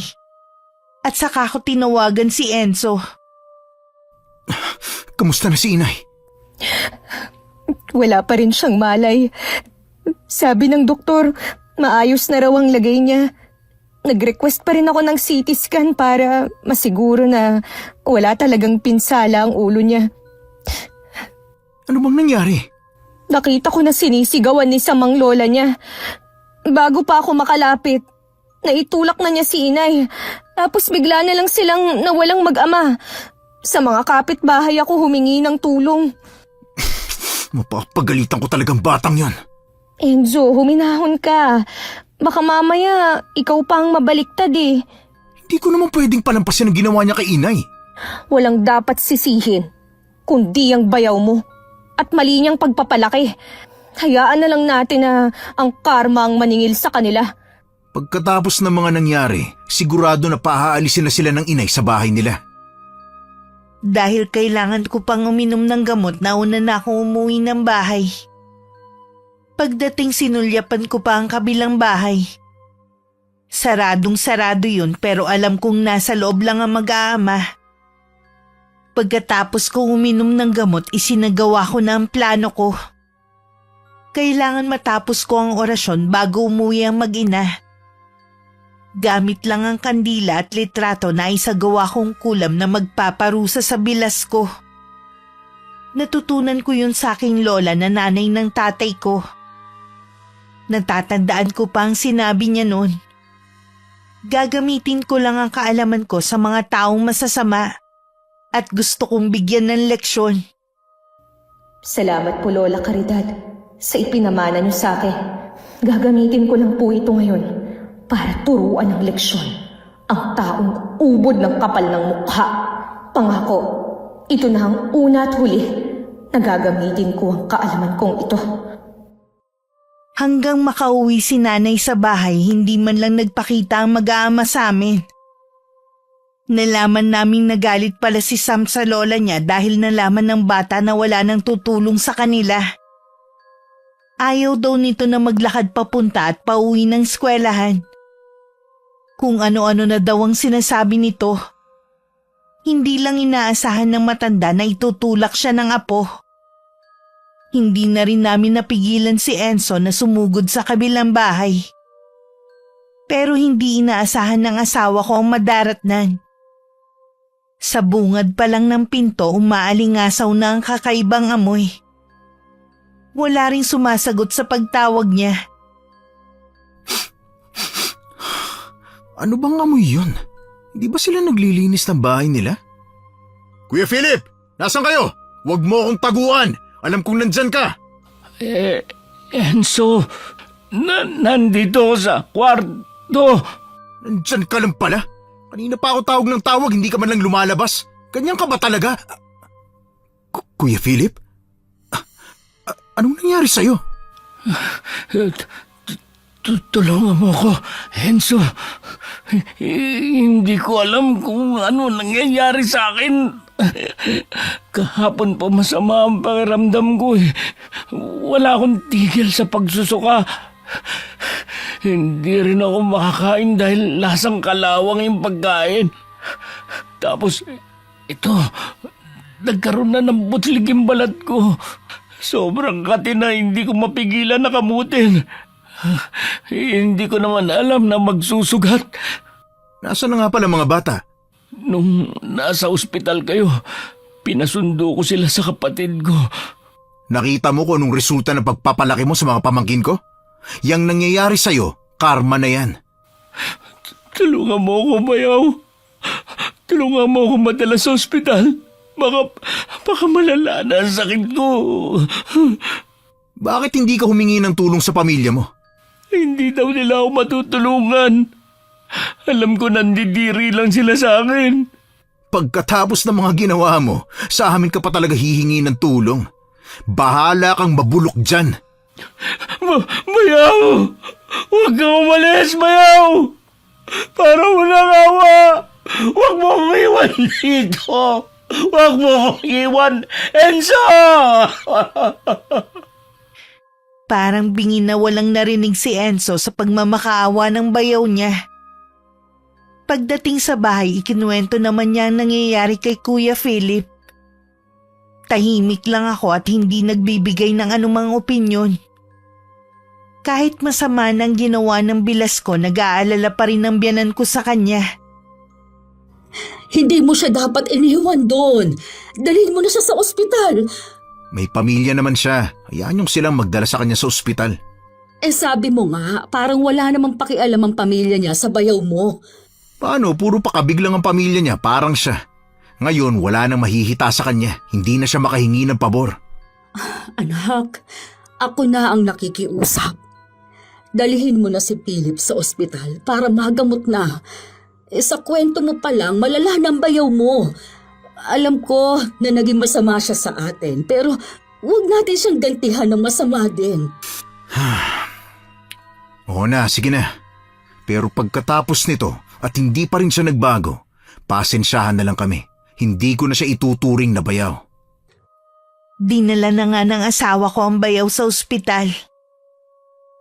At saka ko tinawagan si Enzo. Kamusta na si Inay? Wala pa rin siyang malay. Sabi ng doktor, maayos na raw ang lagay niya. Nag-request pa rin ako ng CT scan para masiguro na wala talagang pinsala ang ulo niya. Ano bang nangyari? Nakita ko na sinisigawan ni Samang lola niya. Bago pa ako makalapit, naitulak na niya si Inay. Tapos bigla na lang silang nawalang mag-ama. Sa mga kapitbahay ako humingi ng tulong. Mapapagalitan ko talagang batang yon. Enzo, huminahon ka. Baka mamaya, ikaw pa ang mabaliktad eh. Hindi ko naman pwedeng palampasin ang ginawa niya kay Inay. Walang dapat sisihin, kundi ang bayaw mo. At mali niyang pagpapalaki. Hayaan na lang natin na ang karma ang maningil sa kanila. Pagkatapos ng mga nangyari, sigurado na paaalisin na sila ng inay sa bahay nila. Dahil kailangan ko pang uminom ng gamot, nauna na akong umuwi ng bahay. Pagdating sinulyapan ko pa ang kabilang bahay. Saradong-sarado yun pero alam kong nasa loob lang ang mag-aama. Pagkatapos ko uminom ng gamot, isinagawa ko na ang plano ko. Kailangan matapos ko ang orasyon bago umuwi ang mag-ina. Gamit lang ang kandila at litrato na isagawa kong kulam na magpaparusa sa bilas ko. Natutunan ko yun sa aking lola na nanay ng tatay ko. Natatandaan ko pa ang sinabi niya noon. Gagamitin ko lang ang kaalaman ko sa mga taong masasama at gusto kong bigyan ng leksyon. Salamat po, Lola Caridad, sa ipinamana niyo sa akin. Gagamitin ko lang po ito ngayon para turuan ng leksyon ang taong ubod ng kapal ng mukha. Pangako, ito na ang una at huli na gagamitin ko ang kaalaman kong ito. Hanggang makauwi si nanay sa bahay, hindi man lang nagpakita ang mag-aama sa amin. Nalaman naming nagalit pala si Sam sa lola niya dahil nalaman ng bata na wala nang tutulong sa kanila. Ayaw daw nito na maglakad papunta at pauwi ng eskwelahan. Kung ano-ano na daw ang sinasabi nito. Hindi lang inaasahan ng matanda na itutulak siya ng apo. Hindi na rin namin napigilan si Enzo na sumugod sa kabilang bahay. Pero hindi inaasahan ng asawa ko ang madaratnan. Sa bungad pa lang ng pinto, umaalingasaw na ang kakaibang amoy. Wala ring sumasagot sa pagtawag niya. Ano bang amoy yun? Hindi ba sila naglilinis ng bahay nila? Kuya Philip! Nasaan kayo? Huwag mo akong taguan! Alam kong nandyan ka! Enzo, nandito ako sa kwarto. Nandyan ka lang pala? Kanina pa ako tawag ng tawag, hindi ka man lang lumalabas. Ganyan ka ba talaga? Kuya Philip? Anong nangyari sa'yo? Tulungan mo ko, Enzo. Hindi ko alam kung ano nangyayari sa akin. Kahapon pa masama ang pakiramdam ko eh. Wala akong tigil sa pagsusuka. Hindi rin ako makakain dahil lasang kalawang yung pagkain. Tapos, ito, nagkaroon na ng butlig yung balat ko. Sobrang kati na hindi ko mapigilan na kamutin. Hindi ko naman alam na magsusugat. Nasaan na nga pala mga bata? Nung nasa ospital kayo, pinasundo ko sila sa kapatid ko. Nakita mo kung anong resulta ng pagpapalaki mo sa mga pamangkin ko? Yang nangyayari sa'yo, karma na yan. Tulungan mo ako, bayaw. Tulungan mo ako madala sa ospital. Baka malala na ang sakit ko. Bakit hindi ka humingi ng tulong sa pamilya mo? Hindi daw nila ako matutulungan. Alam ko nandidiri lang sila sa akin. Pagkatapos ng mga ginawa mo, sa amin ka pa talaga hihingi ng tulong. Bahala kang mabulok dyan. Bayaw! Huwag kang umalis, bayaw! Para walang awa! Huwag mo akong iwan dito! Huwag mo akong iwan, Enzo! Parang bingi na walang narinig si Enzo sa pagmamakaawa ng bayaw niya. Pagdating sa bahay, ikinuwento naman niya ang nangyayari kay Kuya Philip. Tahimik lang ako at hindi nagbibigay ng anumang opinyon. Kahit masama ng ginawa ng bilas ko, nag-aalala pa rin ang biyanan ko sa kanya. Hindi mo siya dapat iniwan doon. Dalhin mo na siya sa ospital. May pamilya naman siya. Hayaan yung silang magdala sa kanya sa ospital. Sabi mo nga, parang wala namang pakialam ang pamilya niya sa bayaw mo. Paano? Puro pakabig lang ang pamilya niya, parang siya. Ngayon, wala nang mahihita sa kanya. Hindi na siya makahingi ng pabor. Anak, ako na ang nakikiusap. Dalihin mo na si Philip sa ospital para magamot na. Sa kwento mo pa lang, malala ng bayaw mo. Alam ko na naging masama siya sa atin, pero Huwag natin siyang gantihan ng masama din. Oo na, sige na. Pero pagkatapos nito at hindi pa rin siya nagbago, pasensyahan na lang kami. Hindi ko na siya ituturing na bayaw. Dinala na nga ng asawa ko ang bayaw sa ospital.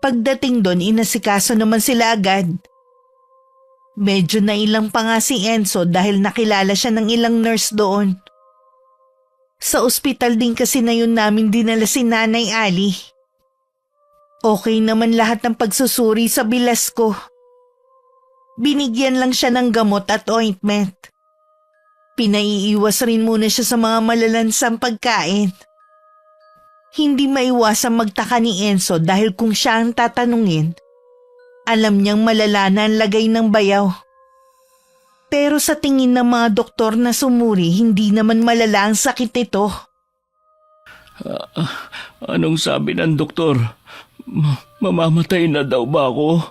Pagdating doon, inasikaso naman sila agad. Medyo nailang pa nga si Enzo dahil nakilala siya ng ilang nurse doon. Sa ospital din kasi na yun namin dinala si Nanay Ali. Okay naman lahat ng pagsusuri sa bilas ko. Binigyan lang siya ng gamot at ointment. Pinaiiwas rin muna siya sa mga malalansang pagkain. Hindi maiwasang magtaka ni Enzo dahil kung siya ang tatanungin, alam niyang malala na ang lagay ng bayaw. Pero sa tingin ng mga doktor na sumuri, hindi naman malala ang sakit nito. Anong sabi ng doktor? Mamamatay na daw ba ako?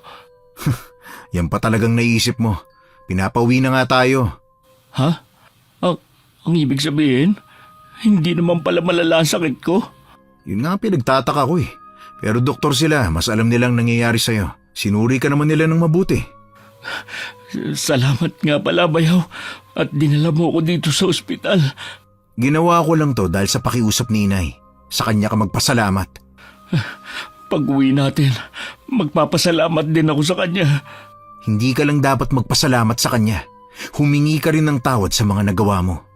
Yan pa talagang naisip mo. Pinapauwi na nga tayo. Ha? Ang ibig sabihin, hindi naman pala malala ang sakit ko? Yun nga ang pinagtataka ko eh. Pero doktor sila, mas alam nilang nangyayari sa'yo. Sinuri ka naman nila ng mabuti. Salamat nga pala, bayaw. At dinala mo ako dito sa ospital. Ginawa ko lang to dahil sa pakiusap ni Inay. Sa kanya ka magpasalamat. Pag-uwi natin, magpapasalamat din ako sa kanya. Hindi ka lang dapat magpasalamat sa kanya. Humingi ka rin ng tawad sa mga nagawa mo.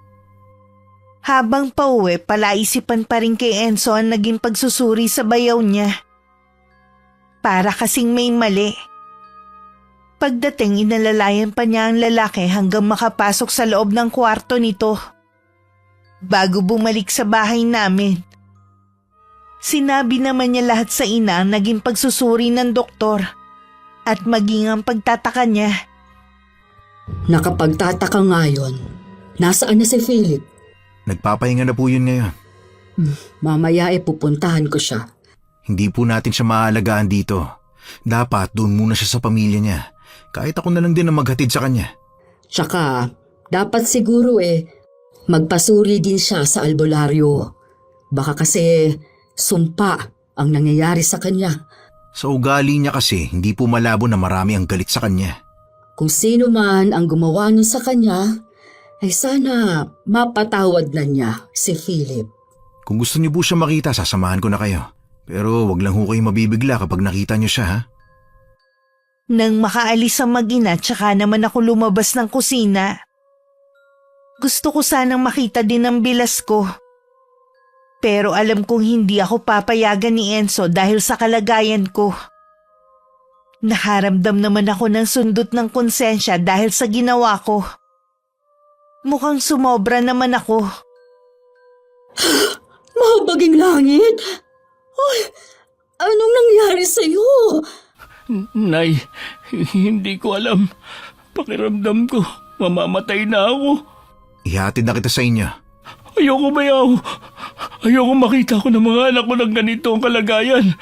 Habang pauwi, palaisipan pa rin kay Enzo ang naging pagsusuri sa bayaw niya. Para kasing may mali. Pagdating, inalalayan pa niya ang lalaki hanggang makapasok sa loob ng kwarto nito. Bago bumalik sa bahay namin. Sinabi naman niya lahat sa ina ang naging pagsusuri ng doktor at maging ang pagtataka niya. Nakapagtataka ngayon. Nasaan na si Philip? Nagpapahinga na po yun ngayon. Mamaya pupuntahan ko siya. Hindi po natin siya maalagaan dito. Dapat doon muna siya sa pamilya niya. Kahit ako na lang din ang maghatid sa kanya. Tsaka, dapat siguro magpasuri din siya sa albularyo. Baka kasi sumpa ang nangyayari sa kanya. Sa ugali niya kasi, hindi po malabo na marami ang galit sa kanya. Kung sino man ang gumawa nun sa kanya, ay sana mapatawad na niya si Philip. Kung gusto niyo po siya makita, sasamahan ko na kayo. Pero wag lang ho kayo mabibigla kapag nakita niyo siya, ha? Nang makaalis ang mag-ina, tsaka naman ako lumabas ng kusina. Gusto ko sanang makita din ang bilas ko. Pero alam kong hindi ako papayagan ni Enzo dahil sa kalagayan ko. Nakaramdam naman ako ng sundot ng konsensya dahil sa ginawa ko. Mukhang sumobra naman ako. Mahabaging langit! Ay, anong nangyari sa'yo? Nay, hindi ko alam. Pakiramdam ko, mamamatay na ako. Ihatid na kita sa inyo. Ayoko bayaw. Ayoko makita ko ng mga anak ko ng ganito ang kalagayan.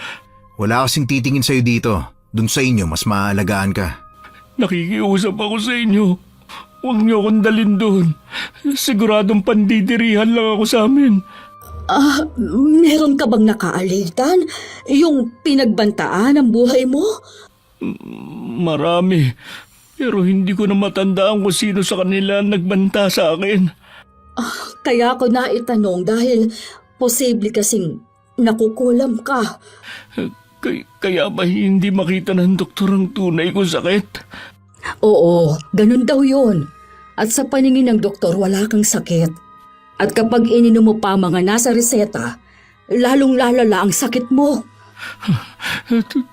Wala kasing titingin sa'yo dito. Doon sa inyo, mas maaalagaan ka. Nakikiusap ako sa inyo. Huwag niyo akong dalhin doon. Siguradong pandidirihan lang ako sa amin. Meron ka bang nakaalitan? Yung pinagbantaan ang buhay mo? Marami. Pero hindi ko na matandaan kung sino sa kanila ang nagbanta sa akin. Kaya ako naitanong dahil posible kasing nakukulam ka. Kaya ba hindi makita ng doktor ang tunay kong sakit? Oo, ganun daw yun. At sa paningin ng doktor, wala kang sakit. At kapag ininom mo pa mga nasa reseta, lalong lalala ang sakit mo.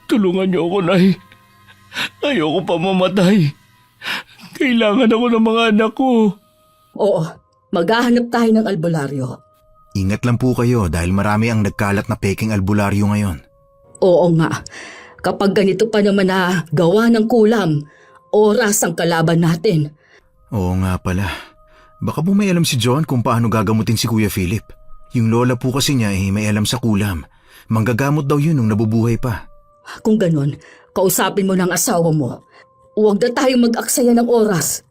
Tulungan niyo ako, Nay. Ayoko pa mamatay. Kailangan ako ng mga anak ko. Oo, maghahanap tayo ng albularyo. Ingat lang po kayo dahil marami ang nagkalat na peking albularyo ngayon. Oo nga, kapag ganito pa naman na gawa ng kulam, oras ang kalaban natin. Oo nga pala. Baka po may alam si John kung paano gagamutin si Kuya Philip. Yung lola po kasi niya may alam sa kulam. Manggagamot daw yun nung nabubuhay pa. Kung ganun, kausapin mo ng asawa mo. Huwag na tayo mag-aksaya ng oras.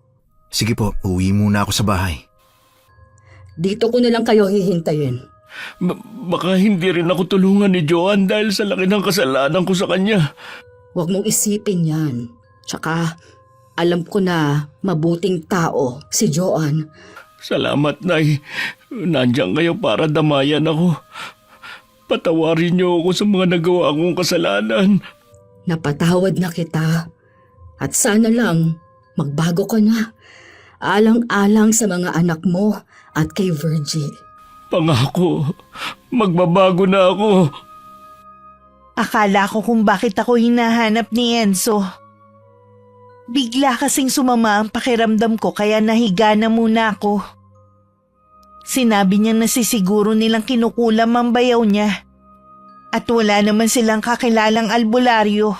Sige po, uwi muna ako sa bahay. Dito ko na lang kayo hihintayin. Baka hindi rin ako tulungan ni Joan dahil sa laki ng kasalanan ko sa kanya. Huwag mong isipin yan. Tsaka, alam ko na mabuting tao si Joan. Salamat, Nay. Nandiyan kayo para damayan ako. Patawarin niyo ako sa mga nagawa kong kasalanan. Napatawad na kita. At sana lang, magbago ka na. Alang-alang sa mga anak mo at kay Virgie. Pangako, magbabago na ako. Akala ko kung bakit ako hinahanap ni Enzo. Bigla kasing sumama ang pakiramdam ko kaya nahiga na muna ako. Sinabi niya na sisiguro nilang kinukulam ang bayaw niya. At wala naman silang kakilalang albularyo.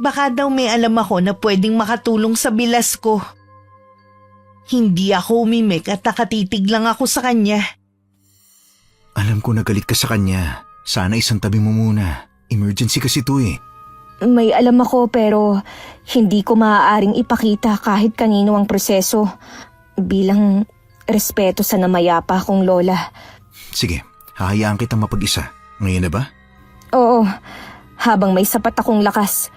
Baka daw may alam ako na pwedeng makatulong sa bilas ko. Hindi ako umimik at nakatitig lang ako sa kanya. Alam ko na galit ka sa kanya. Sana isang tabi mo muna. Emergency kasi to eh. May alam ako pero hindi ko maaaring ipakita kahit kanino ang proseso bilang respeto sa namayapa kong lola. Sige, hahayaan kitang mapag-isa. Ngayon na ba? Oo, habang may sapat akong lakas.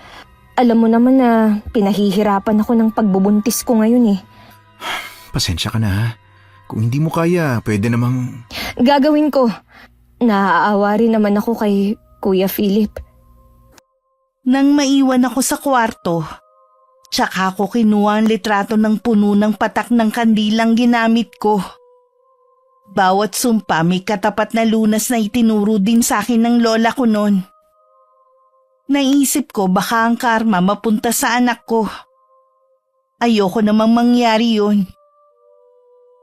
Alam mo naman na pinahihirapan ako ng pagbubuntis ko ngayon eh. Pasensya ka na ha. Kung hindi mo kaya, pwede namang... Gagawin ko. Naaawa rin naman ako kay Kuya Philip. Nang maiwan ako sa kwarto, tsaka ako kinuha ang litrato ng puno ng patak ng kandilang ginamit ko. Bawat sumpa may katapat na lunas na itinuro din sa akin ng lola ko noon. Naisip ko baka ang karma mapunta sa anak ko. Ayoko namang mangyari yun.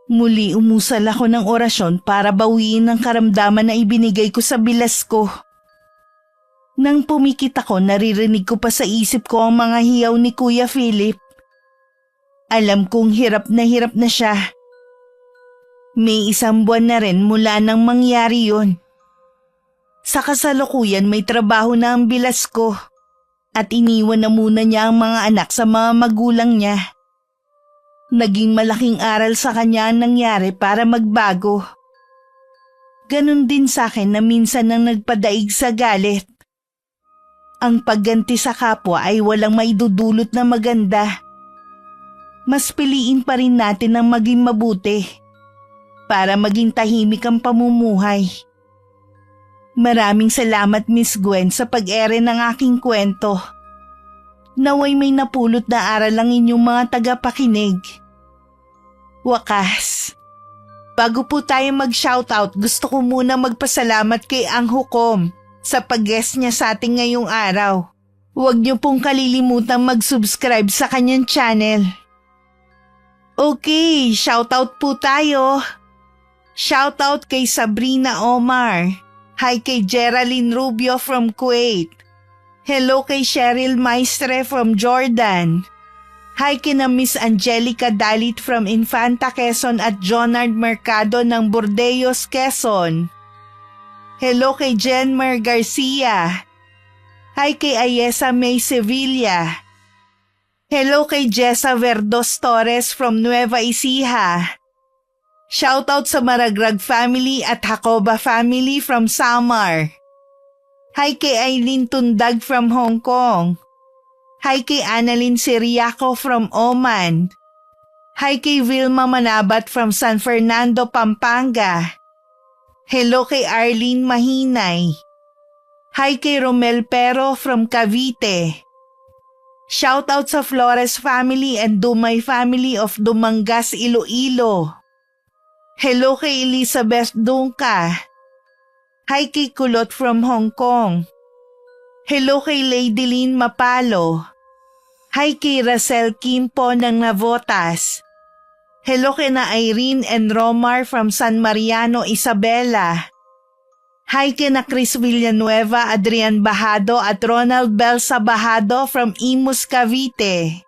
Muli umusal ako ng orasyon para bawiin ang karamdaman na ibinigay ko sa bilas ko. Nang pumikit ako, naririnig ko pa sa isip ko ang mga hiyaw ni Kuya Philip. Alam kong hirap na siya. May 1 buwan na rin mula nang mangyari yun. Sa kasalukuyan may trabaho na ang bilas ko at iniwan na muna niya ang mga anak sa mga magulang niya. Naging malaking aral sa kanya ang nangyari para magbago. Ganon din sa akin na minsan nang nagpadaig sa galit. Ang pagganti sa kapwa ay walang maidudulot na maganda. Mas piliin pa rin natin ang maging mabuti para maging tahimik ang pamumuhay. Maraming salamat Miss Gwen sa pag-ere ng aking kwento. Naway may napulot na aral ang inyong mga tagapakinig. Wakas. Bago po tayo mag-shoutout, gusto ko muna magpasalamat kay Ang Hukom sa pag-guest niya sa ating ngayong araw. Huwag niyo pong kalilimutang mag-subscribe sa kanyang channel. Okay, shoutout po tayo. Shoutout kay Sabrina Omar. Hi kay Geraldine Rubio from Kuwait. Hello kay Cheryl Maestre from Jordan. Hi kina Miss Angelica Dalit from Infanta Quezon at Jonard Mercado ng Burdeos, Quezon. Hello kay Jenmer Garcia. Hi kay Ayesa May Sevilla. Hello kay Jessa Verdos Torres from Nueva Ecija. Shoutout sa Maragrag family at Hakoba family from Samar. Hi kay Aileen Tundag from Hong Kong. Hi kay Annalyn Siriaco from Oman. Hi kay Vilma Manabat from San Fernando, Pampanga. Hello kay Arlene Mahinay. Hi kay Romel Pero from Cavite. Shoutout sa Flores family and Dumay family of Dumangas, Iloilo. Hello kay Elizabeth Dungka. Hi kay Kulot from Hong Kong. Hello kay Lady Lynn Mapalo. Hi kay Racel Kimpo ng Navotas. Hello kay na Irene and Romar from San Mariano, Isabela. Hi kay na Chris Villanueva, Adrian Bahado at Ronald Belsa Bahado from Imus, Cavite.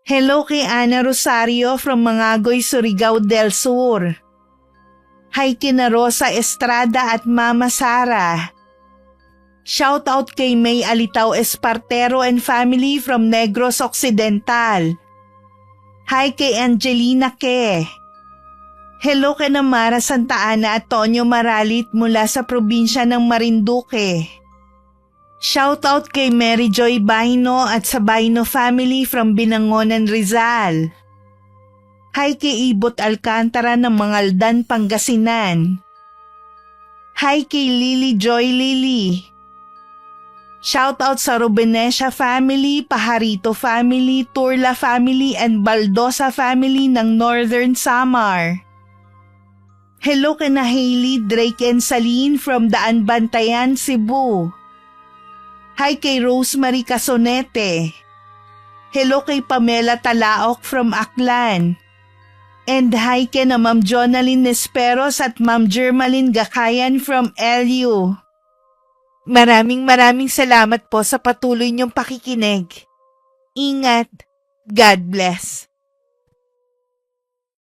Hello kay Ana Rosario from Mangagoy, Surigao del Sur. Hi kina Rosa Estrada at Mama Sara. Shoutout kay May Alitaw Espartero and family from Negros Occidental. Hi kay Angelina Ke. Hello kay na Mara Santa Ana at Tonyo Maralit mula sa probinsya ng Marinduque. Shoutout kay Mary Joy Baino at sa Baino family from Binangonan, Rizal. Hi kay Ibot Alcantara ng Mangaldan, Pangasinan. Hi kay Lily Joy Lily. Shoutout sa Rubenesha family, Pajarito family, Turla family, and Baldosa family ng Northern Samar. Hello kay na Hailey, Drake, and Saline from Daan Bantayan, Cebu. Hi kay Rosemary Casonete. Hello kay Pamela Talaok from Aklan. And hi kay na Ma'am Jonaline Nesperos at Ma'am Germaline Gakayan from LU. Maraming salamat po sa patuloy niyong pakikinig. Ingat. God bless.